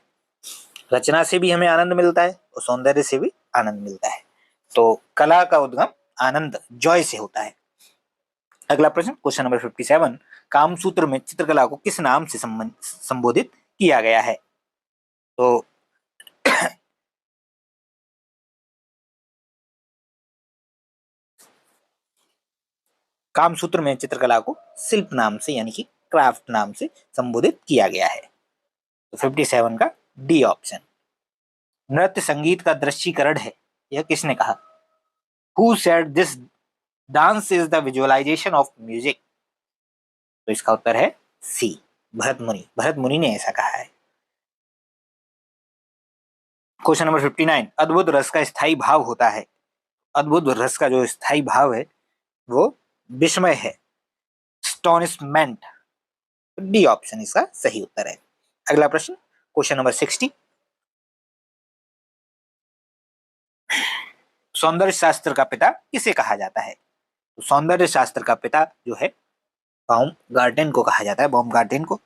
रचना से भी हमें आनंद मिलता है और सौंदर्य से भी आनंद मिलता है, तो कला का उद्गम आनंद, जॉय से होता है। अगला प्रश्न, क्वेश्चन नंबर 57, कामसूत्र में चित्रकला को किस नाम से संबोधित किया गया है? तो कामसूत्र में चित्रकला को शिल्प नाम से यानी कि क्राफ्ट नाम से संबोधित किया गया है। तो 57 का डी ऑप्शन। नृत्य संगीत का दृश्यीकरण है, यह किसने कहा? Who said this dance is the visualization of music? तो इसका उत्तर है सी, भरत मुनि। भरत मुनि ने ऐसा कहा है। क्वेश्चन नंबर 59, अद्भुत रस का स्थायी भाव होता है। अद्भुत रस का जो स्थायी भाव है वो विस्मय है, स्टोनिशमेंट। डी ऑप्शन इसका सही उत्तर है। अगला प्रश्न, क्वेश्चन नंबर 60, सौंदर्य शास्त्र का पिता किसे कहा जाता है? तो सौंदर्य शास्त्र का पिता जो है बाउमगार्टेन को कहा जाता है, बाउमगार्टेन को।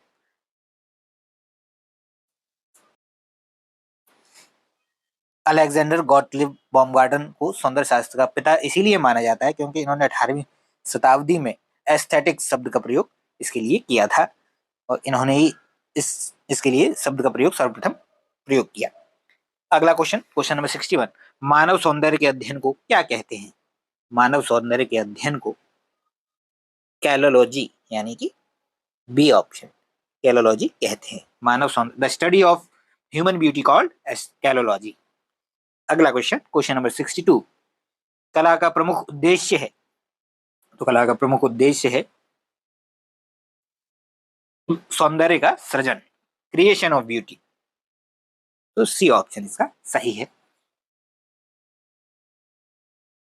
अलेक्जेंडर गॉटलिब बाउमगार्टन को सौंदर्य शास्त्र का पिता इसीलिए माना जाता है क्योंकि इन्होंने 18वीं शताब्दी में एस्थेटिक शब्द का प्रयोग इसके लिए किया था, और इन्होंने ही इसके लिए शब्द का प्रयोग सर्वप्रथम प्रयोग किया। अगला क्वेश्चन, क्वेश्चन नंबर 61, मानव सौंदर्य के अध्ययन को क्या कहते हैं? मानव सौंदर्य के अध्ययन को कैलोलॉजी यानी कि बी ऑप्शन, कैलोलॉजी कहते हैं। मानव सौंदर्य, the study of human beauty called as kalology. अगला क्वेश्चन, क्वेश्चन नंबर 62, कला का प्रमुख उद्देश्य है। तो कला का प्रमुख उद्देश्य है सौंदर्य का सृजन, क्रिएशन ऑफ ब्यूटी। तो सी ऑप्शन इसका सही है।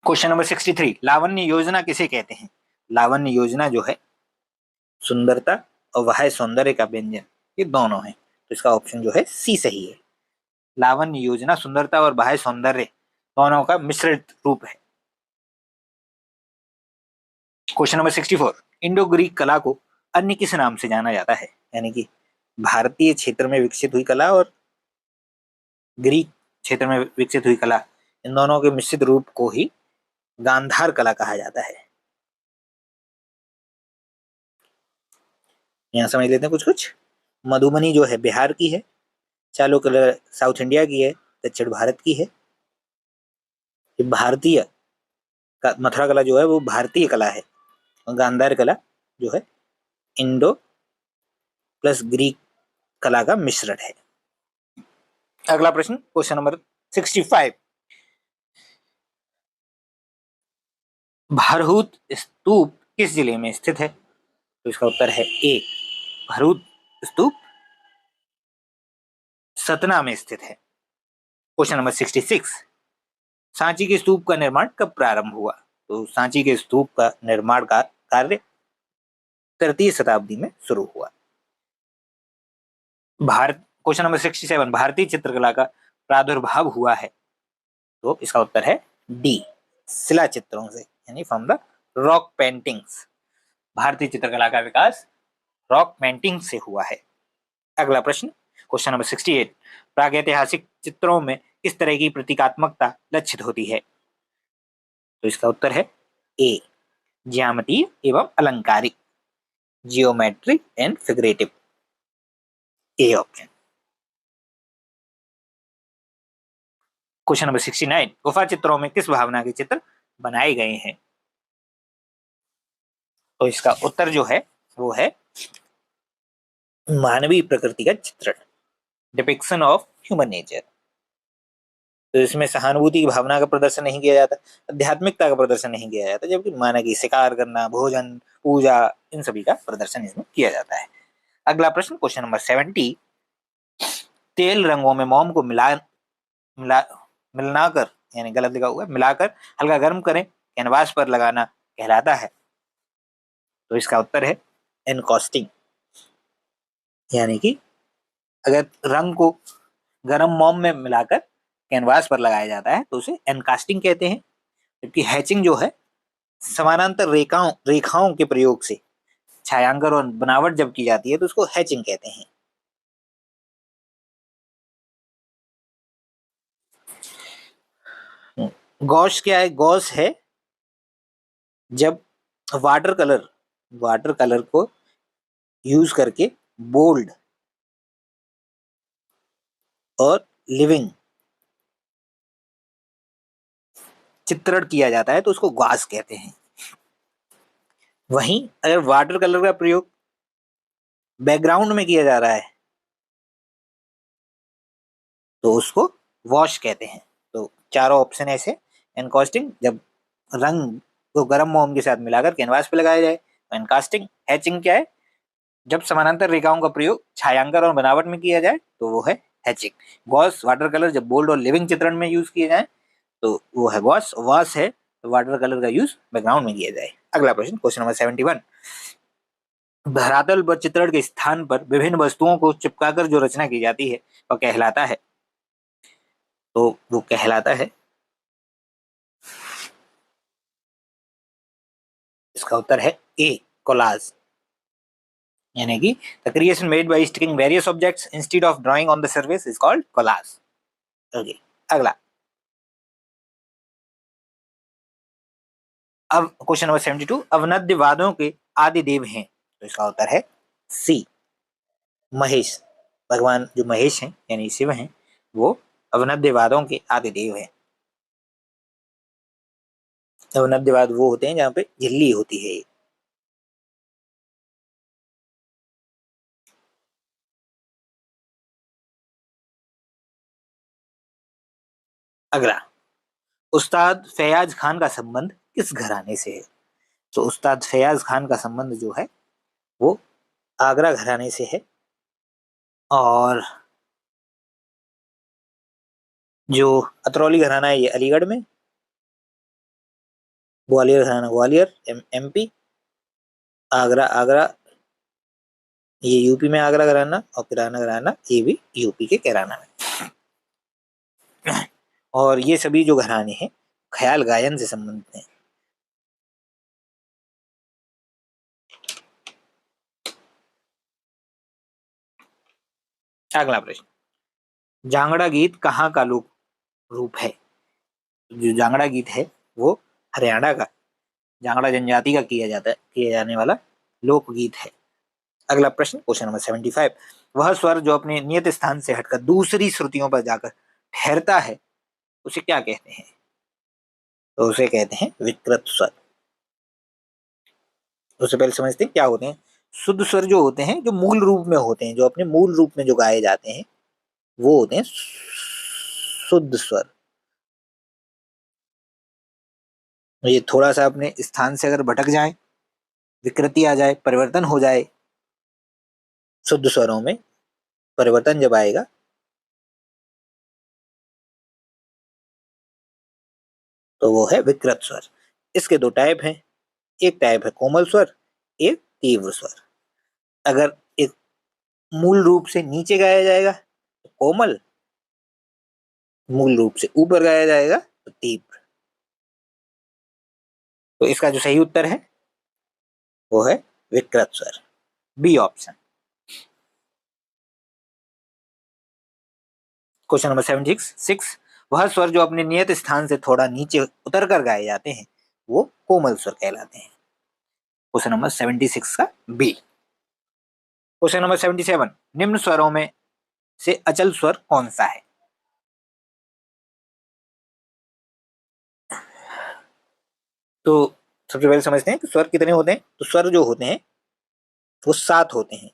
क्वेश्चन नंबर 63, लावण्य योजना किसे कहते हैं? लावण्य योजना जो है सुंदरता और वह सौंदर्य का व्यंजन, ये दोनों है, तो इसका ऑप्शन जो है सी सही है। लावण्य योजना सुंदरता और बाह्य सौंदर्य दोनों का मिश्रित रूप है। क्वेश्चन नंबर 64, इंडो ग्रीक कला को अन्य किस नाम से जाना जाता है? यानी कि भारतीय क्षेत्र में विकसित हुई कला और ग्रीक क्षेत्र में विकसित हुई कला, इन दोनों के मिश्रित रूप को ही गांधार कला कहा जाता है। यहाँ समझ लेते हैं कुछ कुछ। मधुबनी जो है बिहार की है, चालू कला साउथ इंडिया की है, दक्षिण भारत की है। ये भारतीय मथुरा कला जो है वो भारतीय कला है, और गांधार कला जो है इंडो प्लस ग्रीक कला का मिश्रण है। अगला प्रश्न, क्वेश्चन नंबर 65। भरहुत स्तूप किस जिले में स्थित है? तो इसका उत्तर है ए, भरहुत स्तूप सतना में स्थित है। Question number 66। सांची के स्तूप का निर्माण कब प्रारंभ हुआ? तो सांची के स्तूप का निर्माण का कार्य तृतीय शताब्दी में शुरू हुआ। Bharat question number 67। भारतीय चित्रकला का प्रादुर्भाव हुआ है? तो इसका उत्तर है डी, शिला चित्रों से, यानी फ्रॉम द रॉक पेंटिंग्स। भारतीय चित्रकला का विकास रॉक पेंटिंग से हुआ है। अगला प्रश्न, क्वेश्चन नंबर 68। प्रागैतिहासिक चित्रों में किस तरह की प्रतीकात्मकता लक्षित होती है? तो इसका उत्तर है ए, ज्यामितीय एवं अलंकारिक, geometric and figurative, A option. Question number 69। गुफा चित्रों में किस भावना के चित्र बनाए गए हैं? तो इसका उत्तर जो है वो है मानवीय प्रकृति का चित्रण, डिपिक्शन ऑफ ह्यूमन नेचर। तो इसमें सहानुभूति की भावना का प्रदर्शन नहीं किया जाता, आध्यात्मिकता का प्रदर्शन नहीं किया जाता, जबकि माना कि शिकार करना, भोजन, पूजा, इन सभी का प्रदर्शन इसमें किया जाता है। अगला प्रश्न, क्वेश्चन नंबर 70। तेल रंगों में मोम को मिला मिलना कर, यानी गलत लिखा हुआ है, मिलाकर हल्का गर्म करें, कैनवास पर लगाना कहलाता है? तो इसका उत्तर है एनकॉस्टिंग, यानी कि अगर रंग को गर्म मोम में मिलाकर कैनवास पर लगाया जाता है तो उसे एनकास्टिंग कहते हैं। जबकि हैचिंग जो है समानांतर रेखाओं रेखाओं के प्रयोग से छायांकन और बनावट जब की जाती है तो उसको हैचिंग कहते हैं। गॉश क्या है? गॉश है जब वाटर कलर को यूज करके बोल्ड और लिविंग चित्रण किया जाता है तो उसको गॉश कहते हैं। वहीं अगर वाटर कलर का प्रयोग बैकग्राउंड में किया जा रहा है तो उसको वॉश कहते हैं। तो चारों ऑप्शन ऐसे, एनकास्टिंग जब रंग को गर्म मोम के साथ मिलाकर कैनवास पे लगाया जाए, तो एनकास्टिंग। हैचिंग क्या है? जब समानांतर रेखाओं का प्रयोग छायांकन और बनावट में किया जाए तो वो है हैचिंग। गॉस वाटर कलर जब बोल्ड और लिविंग चित्रण में यूज किए जाए तो वो है गॉस। वॉश है तो वाटर कलर का यूज बैकग्राउंड में किया जाए। अगला प्रश्न, क्वेश्चन नंबर 71। धरातल पर चित्रण के स्थान पर विभिन्न वस्तुओं को चिपकाकर जो रचना की जाती है वह कहलाता है? तो वो कहलाता है, इसका उत्तर है ए, कोलाज, यानी कि the creation made by sticking various objects instead of drawing on the surface is called collage. Okay, अगला। अब क्वेश्चन नंबर 72। अवनद्यवादों के आदि देव हैं? तो इसका उत्तर है सी, महेश। भगवान जो महेश हैं यानी शिव हैं वो अवनद्यवादों के आदि देव हैं। अवनद्यवाद वो होते हैं जहाँ पे झिल्ली होती है। अगला, उस्ताद फैयाज खान का संबंध किस घराने से है? तो उस्ताद फैयाज खान का संबंध जो है वो आगरा घराने से है, और जो अतरौली घराना है ये अलीगढ़ में, ग्वालियर घराना ग्वालियर एमपी, आगरा आगरा ये यूपी में आगरा घराना, और किराना घराना ये भी यूपी के किराना में। और ये सभी जो घराने हैं ख्याल गायन से संबंधित हैं। अगला प्रश्न, जांगड़ा गीत कहाँ का लोक रूप है? जो जांगड़ा गीत है वो हरियाणा का जांगड़ा जनजाति का किया जाने वाला लोकगीत है। अगला प्रश्न, क्वेश्चन नंबर 75, वह स्वर जो अपने नियत स्थान से हटकर दूसरी श्रुतियों पर जाकर ठहरता है उसे क्या कहते हैं? तो उसे कहते हैं विकृत स्वर। उससे पहले समझते हैं क्या होते हैं। शुद्ध स्वर जो होते हैं, जो मूल रूप में होते हैं, जो अपने मूल रूप में जो गाए जाते हैं, वो होते हैं शुद्ध स्वर। ये थोड़ा सा अपने स्थान से अगर भटक जाए, विकृति आ जाए, परिवर्तन हो जाए, शुद्ध स्वरों में परिवर्तन जब आएगा तो वो है विकृत स्वर। इसके दो टाइप हैं, एक टाइप है कोमल स्वर, एक तीव्र स्वर। अगर एक मूल रूप से नीचे गाया जाएगा तो कोमल, मूल रूप से ऊपर गाया जाएगा तो तीव्र। तो इसका जो सही उत्तर है वो है विकृत स्वर, बी ऑप्शन। क्वेश्चन नंबर 76, वह स्वर जो अपने नियत स्थान से थोड़ा नीचे उतर कर गाए जाते हैं वो कोमल स्वर कहलाते हैं। क्वेश्चन नंबर 76 का बी। क्वेश्चन नंबर 77, निम्न स्वरों में से अचल स्वर कौन सा है? तो सबसे पहले समझते हैं कि स्वर कितने होते हैं। तो स्वर जो होते हैं वो 7 होते हैं,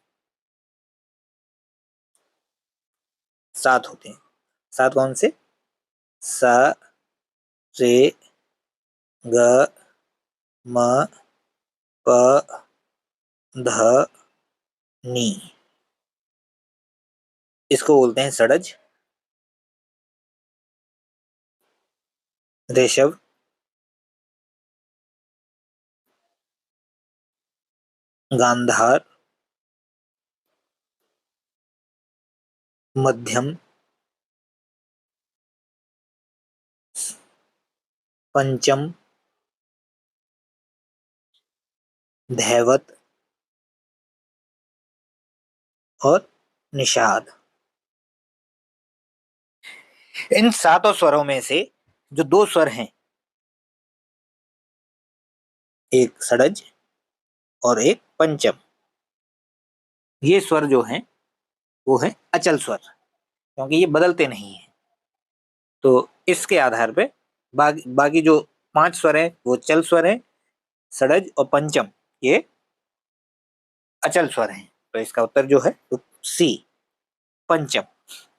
7 होते हैं। 7 कौन से? सा, रे, ग, म, प, ध, नी। इसको बोलते हैं षडज, ऋषभ, गांधार, मध्यम, पंचम, धैवत और निषाद। इन सातों स्वरों में से जो दो स्वर हैं, एक षडज और एक पंचम, ये स्वर जो हैं वो है अचल स्वर, क्योंकि ये बदलते नहीं है। तो इसके आधार पे बाकी जो 5 स्वर हैं वो चल स्वर हैं, षडज और पंचम ये अचल स्वर हैं। तो इसका उत्तर जो है वो सी, पंचम,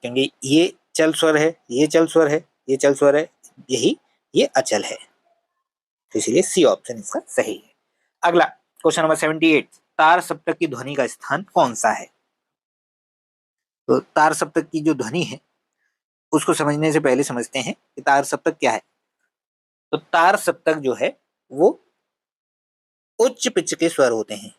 क्योंकि ये चल स्वर है, ये चल स्वर है, ये चल स्वर है, यही ये अचल है। तो इसलिए सी ऑप्शन इसका सही है। अगला क्वेश्चन नंबर 78, तार सप्तक की ध्वनि का स्थान कौन सा है? तो तार सप्तक की जो ध्वनि है उसको समझने से पहले समझते हैं कि तार सप्तक क्या है। तो तार सप्तक जो है वो उच्च पिच के स्वर होते हैं।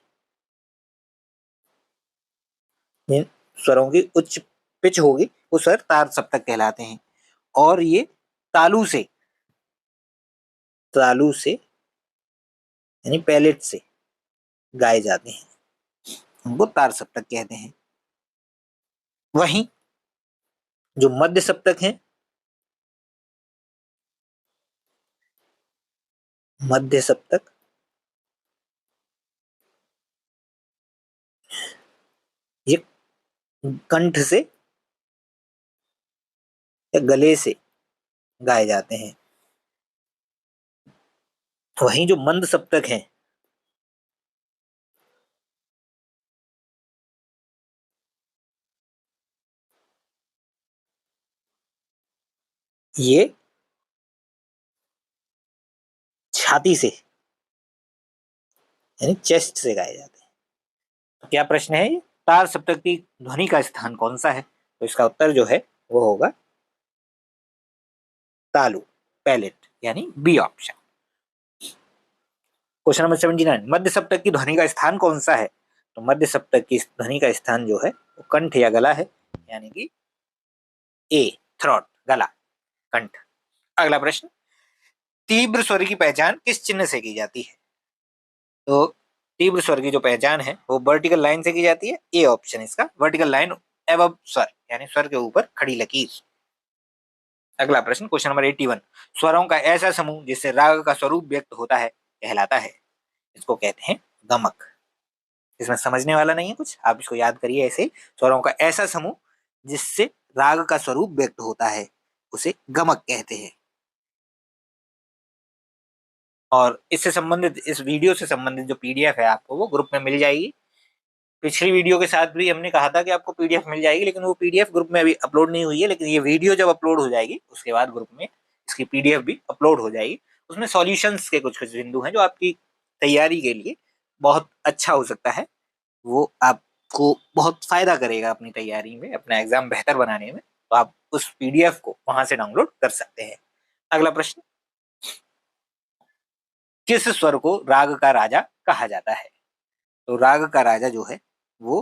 जिन स्वरों की उच्च पिच होगी वो स्वर तार सप्तक कहलाते हैं। और ये तालु से तालु से यानी पैलेट से गाए जाते हैं, उनको तार सप्तक कहते हैं। वहीं जो मध्य सप्तक है, मध्य सप्तक ये कंठ से या गले से गाए जाते हैं। वहीं जो मंद सप्तक है, ये छाती से यानी चेस्ट से गाए जाते हैं। तो क्या प्रश्न है ये? तार सप्तक की ध्वनि का स्थान कौन सा है? तो इसका उत्तर जो है वो होगा तालु, पैलेट, यानी बी ऑप्शन। क्वेश्चन नंबर 79, मध्य सप्तक की ध्वनि का स्थान कौन सा है? तो मध्य सप्तक की ध्वनि का स्थान जो है वो कंठ या गला है, यानी कि ए, थ्रोट, गला, कंठ। अगला प्रश्न, तीव्र स्वर की पहचान किस चिन्ह से की जाती है? तो तीव्र स्वर की जो पहचान है वो वर्टिकल लाइन से की जाती है, ए ऑप्शन इसका, वर्टिकल लाइन एवं स्वर, यानी स्वर के ऊपर खड़ी लकीर। अगला प्रश्न क्वेश्चन नंबर 81, स्वरों का ऐसा समूह जिससे राग का स्वरूप व्यक्त होता है कहलाता है, इसको कहते हैं गमक। इसमें समझने वाला नहीं है कुछ, आप इसको याद करिए ऐसे ही। स्वरों का ऐसा समूह जिससे राग का स्वरूप व्यक्त होता है उसे गमक कहते हैं। और इससे संबंधित, इस वीडियो से संबंधित जो पीडीएफ है आपको वो ग्रुप में मिल जाएगी। पिछली वीडियो के साथ भी हमने कहा था कि आपको पीडीएफ मिल जाएगी, लेकिन वो पीडीएफ ग्रुप में अभी अपलोड नहीं हुई है। लेकिन ये वीडियो जब अपलोड हो जाएगी उसके बाद ग्रुप में इसकी पीडीएफ भी अपलोड हो जाएगी। उसमें सॉल्यूशंस के कुछ कुछ बिंदु हैं जो आपकी तैयारी के लिए बहुत अच्छा हो सकता है। वो आपको बहुत फायदा करेगा अपनी तैयारी में, अपना एग्जाम बेहतर बनाने में। तो आप उस पीडीएफ को वहां से डाउनलोड कर सकते हैं। अगला प्रश्न, किस स्वर को राग का राजा कहा जाता है? तो राग का राजा जो है वो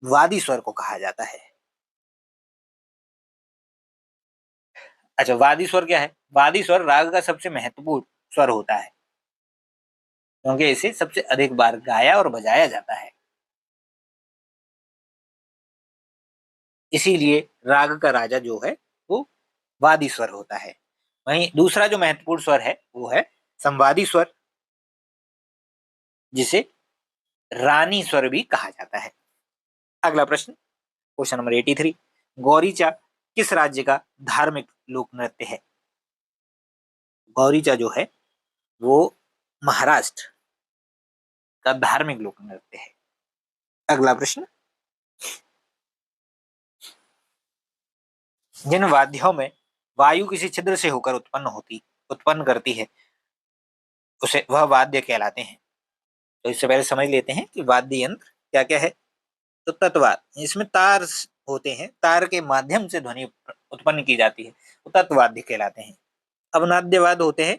वादी स्वर को कहा जाता है। अच्छा, वादी स्वर क्या है? वादी स्वर राग का सबसे महत्वपूर्ण स्वर होता है क्योंकि इसे सबसे अधिक बार गाया और बजाया जाता है, इसीलिए राग का राजा जो है वो वादी स्वर होता है। वहीं दूसरा जो महत्वपूर्ण स्वर है वो है संवादी स्वर, जिसे रानी स्वर भी कहा जाता है। अगला प्रश्न क्वेश्चन नंबर 83, गौरीचा किस राज्य का धार्मिक लोक नृत्य है? गौरीचा जो है वो महाराष्ट्र का धार्मिक लोक नृत्य है। अगला प्रश्न, जिन वाद्यों में वायु किसी छिद्र से होकर उत्पन्न करती है उसे वह वाद्य कहलाते हैं। तो इससे पहले समझ लेते हैं कि वाद्य यंत्र क्या क्या है। तो तत्वाद, इसमें तार होते हैं, तार के माध्यम से ध्वनि उत्पन्न की जाती है, वो तत्वाद्य कहलाते हैं। अवनाद्यवाद होते हैं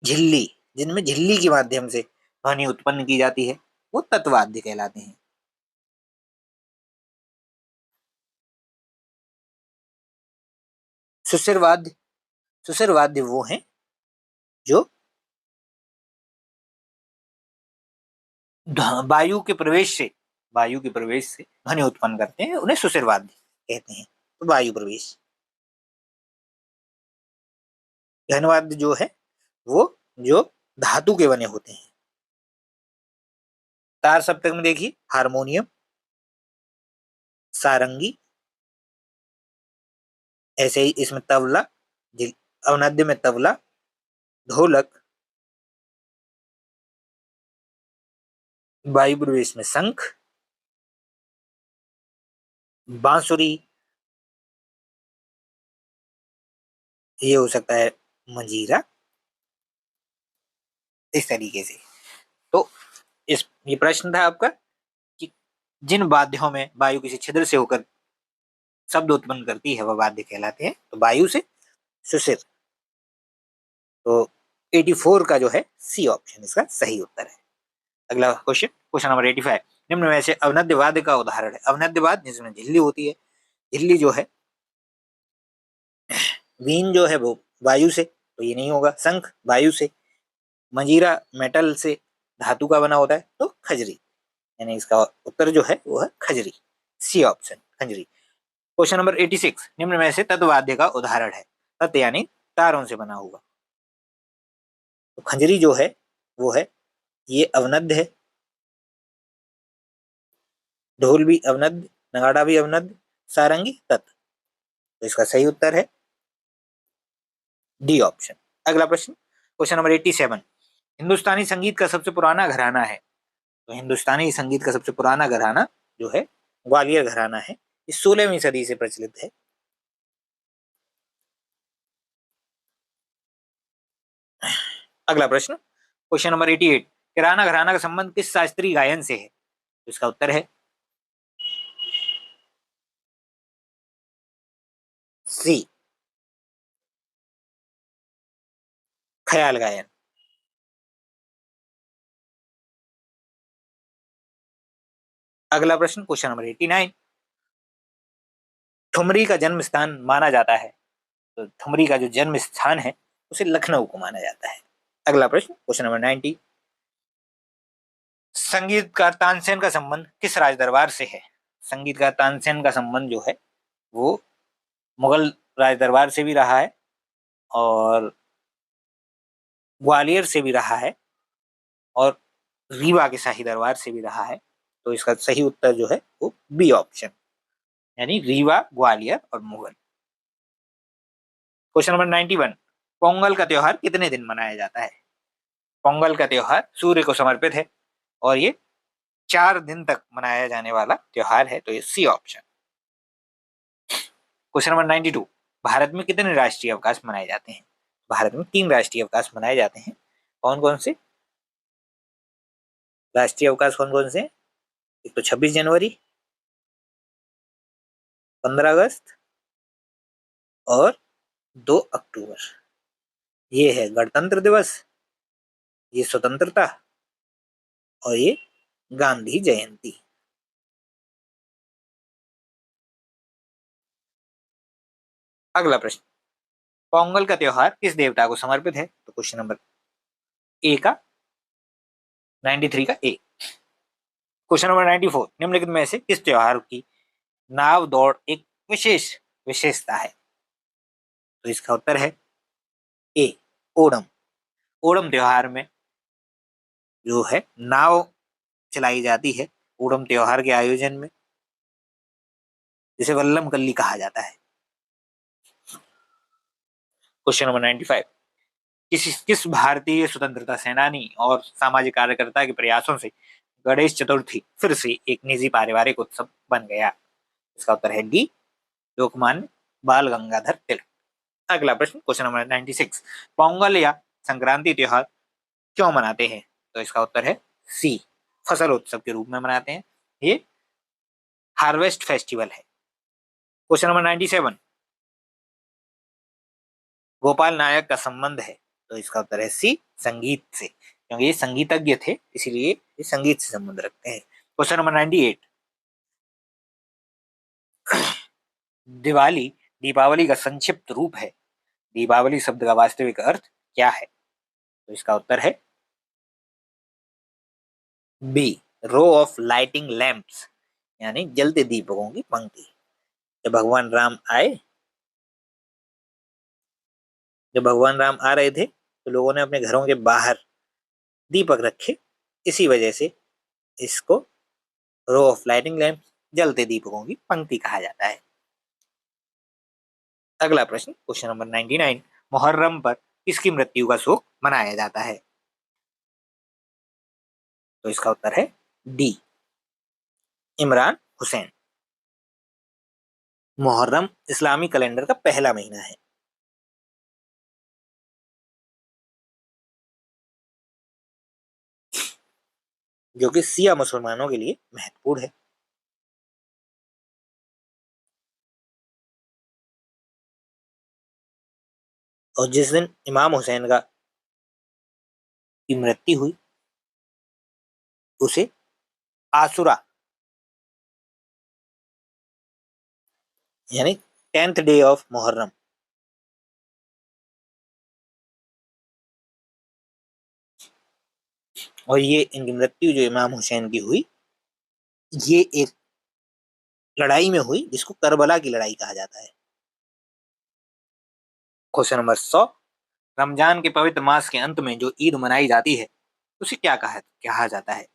झिल्ली, जिनमें झिल्ली के माध्यम से ध्वनि उत्पन्न की जाती है, वो तत्वाद्य कहलाते हैं। सुशिरवाद्य, सुशिरवाद्य वो हैं जो वायु के प्रवेश से, वायु के प्रवेश से ध्वनि उत्पन्न करते हैं, उन्हें सुशिरवाद्य कहते हैं। तो वायु प्रवेश। घनवाद्य जो है वो जो धातु के बने होते हैं। तार सप्तक में देखिए, हारमोनियम, सारंगी, ऐसे ही इसमें तबला, अवनाद्य में तबला, ढोलक, वायु प्रवेश में शंख, बांसुरी, ये हो सकता है मंजीरा, इस तरीके से। तो इस ये प्रश्न था आपका कि जिन वाद्यों में वायु किसी छिद्र से होकर शब्द उत्पन्न करती है वह वाद्य कहलाते हैं। तो वायु से सुशिर। तो 84 का जो है सी ऑप्शन इसका सही उत्तर है। अगला क्वेश्चन, क्वेश्चन नंबर 85, निम्न में से अवनद्य वाद्य का उदाहरण है। अवनद्य वाद्य जिसमें झिल्ली होती है, झिल्ली जो है, वीन जो है वो वायु से, तो ये नहीं होगा। शंख वायु से, मंजीरा मेटल से, धातु का बना होता है, तो खजरी, यानी इसका उत्तर जो है वो है खजरी, सी ऑप्शन खजरी। क्वेश्चन नंबर 86, निम्न में से तत्वाद्य का उदाहरण है। तत् यानी तारों से बना हुआ। तो खंजरी जो है वो है, ये अवनद्य है, ढोल भी अवनद्य, नगाड़ा भी अवनद्य, सारंगी तत्। तो इसका सही उत्तर है डी ऑप्शन। अगला प्रश्न, क्वेश्चन नंबर 87, हिंदुस्तानी संगीत का सबसे पुराना घराना है। तो हिंदुस्तानी संगीत का सबसे पुराना घराना जो है ग्वालियर घराना है, इस 16वीं सदी से प्रचलित है। अगला प्रश्न, क्वेश्चन नंबर 88, किराना घराना का संबंध किस शास्त्रीय गायन से है? तो इसका उत्तर है सी, ख्याल गायन। अगला प्रश्न, क्वेश्चन नंबर 89, ठुमरी का जन्म स्थान माना जाता है। तो ठुमरी का जो जन्म स्थान है उसे लखनऊ को माना जाता है। अगला प्रश्न, क्वेश्चन नंबर 90, संगीतकार तानसेन का संबंध किस राज दरबार से है? संगीतकार तानसेन का संबंध जो है वो मुगल राज दरबार से भी रहा है और ग्वालियर से भी रहा है और रीवा के शाही दरबार से भी रहा है। तो इसका सही उत्तर जो है वो बी ऑप्शन, यानी रीवा, ग्वालियर और मुगल। क्वेश्चन नंबर 91, पोंगल का त्योहार कितने दिन मनाया जाता है? पोंगल का त्योहार सूर्य को समर्पित है और ये 4 दिन तक मनाया जाने वाला त्योहार है, तो ये C option. Question number 92, Bharat में कितने राष्ट्रीय अवकाश मनाए जाते हैं? भारत में 3 राष्ट्रीय अवकाश मनाए जाते हैं। कौन कौन से राष्ट्रीय अवकाश, कौन कौन से? एक तो 26 जनवरी, 15 अगस्त और 2 अक्टूबर। ये है गणतंत्र दिवस, ये स्वतंत्रता और ये गांधी जयंती। अगला प्रश्न, पोंगल का त्योहार किस देवता को समर्पित है? तो क्वेश्चन नंबर ए का 93 का ए। क्वेश्चन नंबर 94, निम्नलिखित में से किस त्योहार की नाव दौड़ एक विशेष विशेषता है? तो इसका उत्तर है ए, ओणम। ओणम त्योहार में जो है नाव चलाई जाती है ओणम त्योहार के आयोजन में, जिसे वल्लम कल्ली कहा जाता है। क्वेश्चन नंबर 95, किस भारतीय स्वतंत्रता सेनानी और सामाजिक कार्यकर्ता के प्रयासों से गणेश चतुर्थी फिर से एक निजी पारिवारिक उत्सव बन गया? इसका उत्तर है डी, लोकमान्य बाल गंगाधर तिलक। अगला प्रश्न, क्वेश्चन नंबर 96, पोंगल या संक्रांति त्योहार क्यों मनाते हैं? तो इसका उत्तर है सी, फसल उत्सव के रूप में मनाते हैं। ये हार्वेस्ट फेस्टिवल है। क्वेश्चन नंबर 97, गोपाल नायक का संबंध है? तो इसका उत्तर है सी, संगीत से, क्योंकि ये संगीतज्ञ थे इसलिए ये संगीत से संबंध रखते हैं। क्वेश्चन नंबर 98, दिवाली दीपावली का संक्षिप्त रूप है। दीपावली शब्द का वास्तविक अर्थ क्या है? तो इसका उत्तर है B, row of lighting lamps, यानी जलते दीपकों की पंक्ति। जब भगवान राम आए, जब भगवान राम आ रहे थे तो लोगों ने अपने घरों के बाहर दीपक रखे, इसी वजह से इसको रो ऑफ लाइटिंग लैंप, जलते दीपकों की पंक्ति कहा जाता है। अगला प्रश्न, क्वेश्चन नंबर 99, मुहर्रम पर किसकी मृत्यु का शोक मनाया जाता है? तो इसका उत्तर है डी, इमरान हुसैन। मुहर्रम इस्लामी कैलेंडर का पहला महीना है। जो कि शिया मुसलमानों के लिए महत्वपूर्ण है। और जिस दिन इमाम हुसैन का की मृत्यु हुई उसे आसुरा, यानी 10th डे ऑफ मुहर्रम, और ये इनकी मृत्यु जो इमाम हुसैन की हुई, ये एक लड़ाई में हुई जिसको करबला की लड़ाई कहा जाता है। क्वेश्चन नंबर 100, रमजान के पवित्र मास के अंत में जो ईद मनाई जाती है उसे क्या कहा जाता है?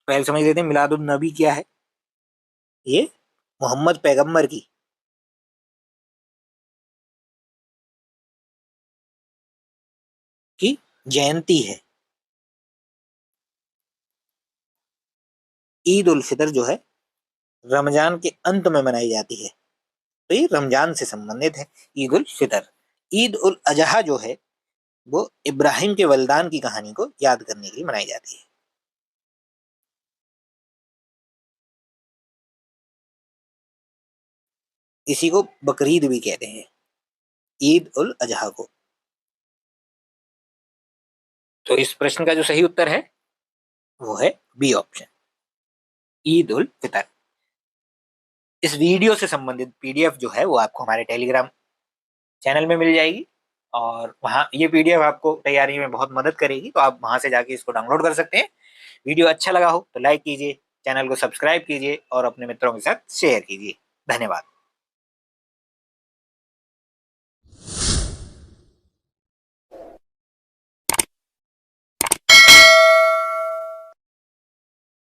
पहले समझ लेते हैं मिलादुन नबी क्या है। ये मोहम्मद पैगंबर की जयंती है। ईद उल फितर जो है रमजान के अंत में मनाई जाती है, तो ये रमजान से संबंधित है ईद उल फितर। ईद उल अजहा जो है वो इब्राहिम के बलिदान की कहानी को याद करने के लिए मनाई जाती है। इसी को बकरीद भी कहते हैं, ईद उल अजहा को। तो इस प्रश्न का जो सही उत्तर है वो है बी ऑप्शन, ईद उल फितर। इस वीडियो से संबंधित पीडीएफ जो है वो आपको हमारे टेलीग्राम चैनल में मिल जाएगी और वहाँ ये पीडीएफ आपको तैयारी में बहुत मदद करेगी, तो आप वहां से जाके इसको डाउनलोड कर सकते हैं। वीडियो अच्छा लगा हो तो लाइक कीजिए, चैनल को सब्सक्राइब कीजिए और अपने मित्रों के साथ शेयर कीजिए। धन्यवाद।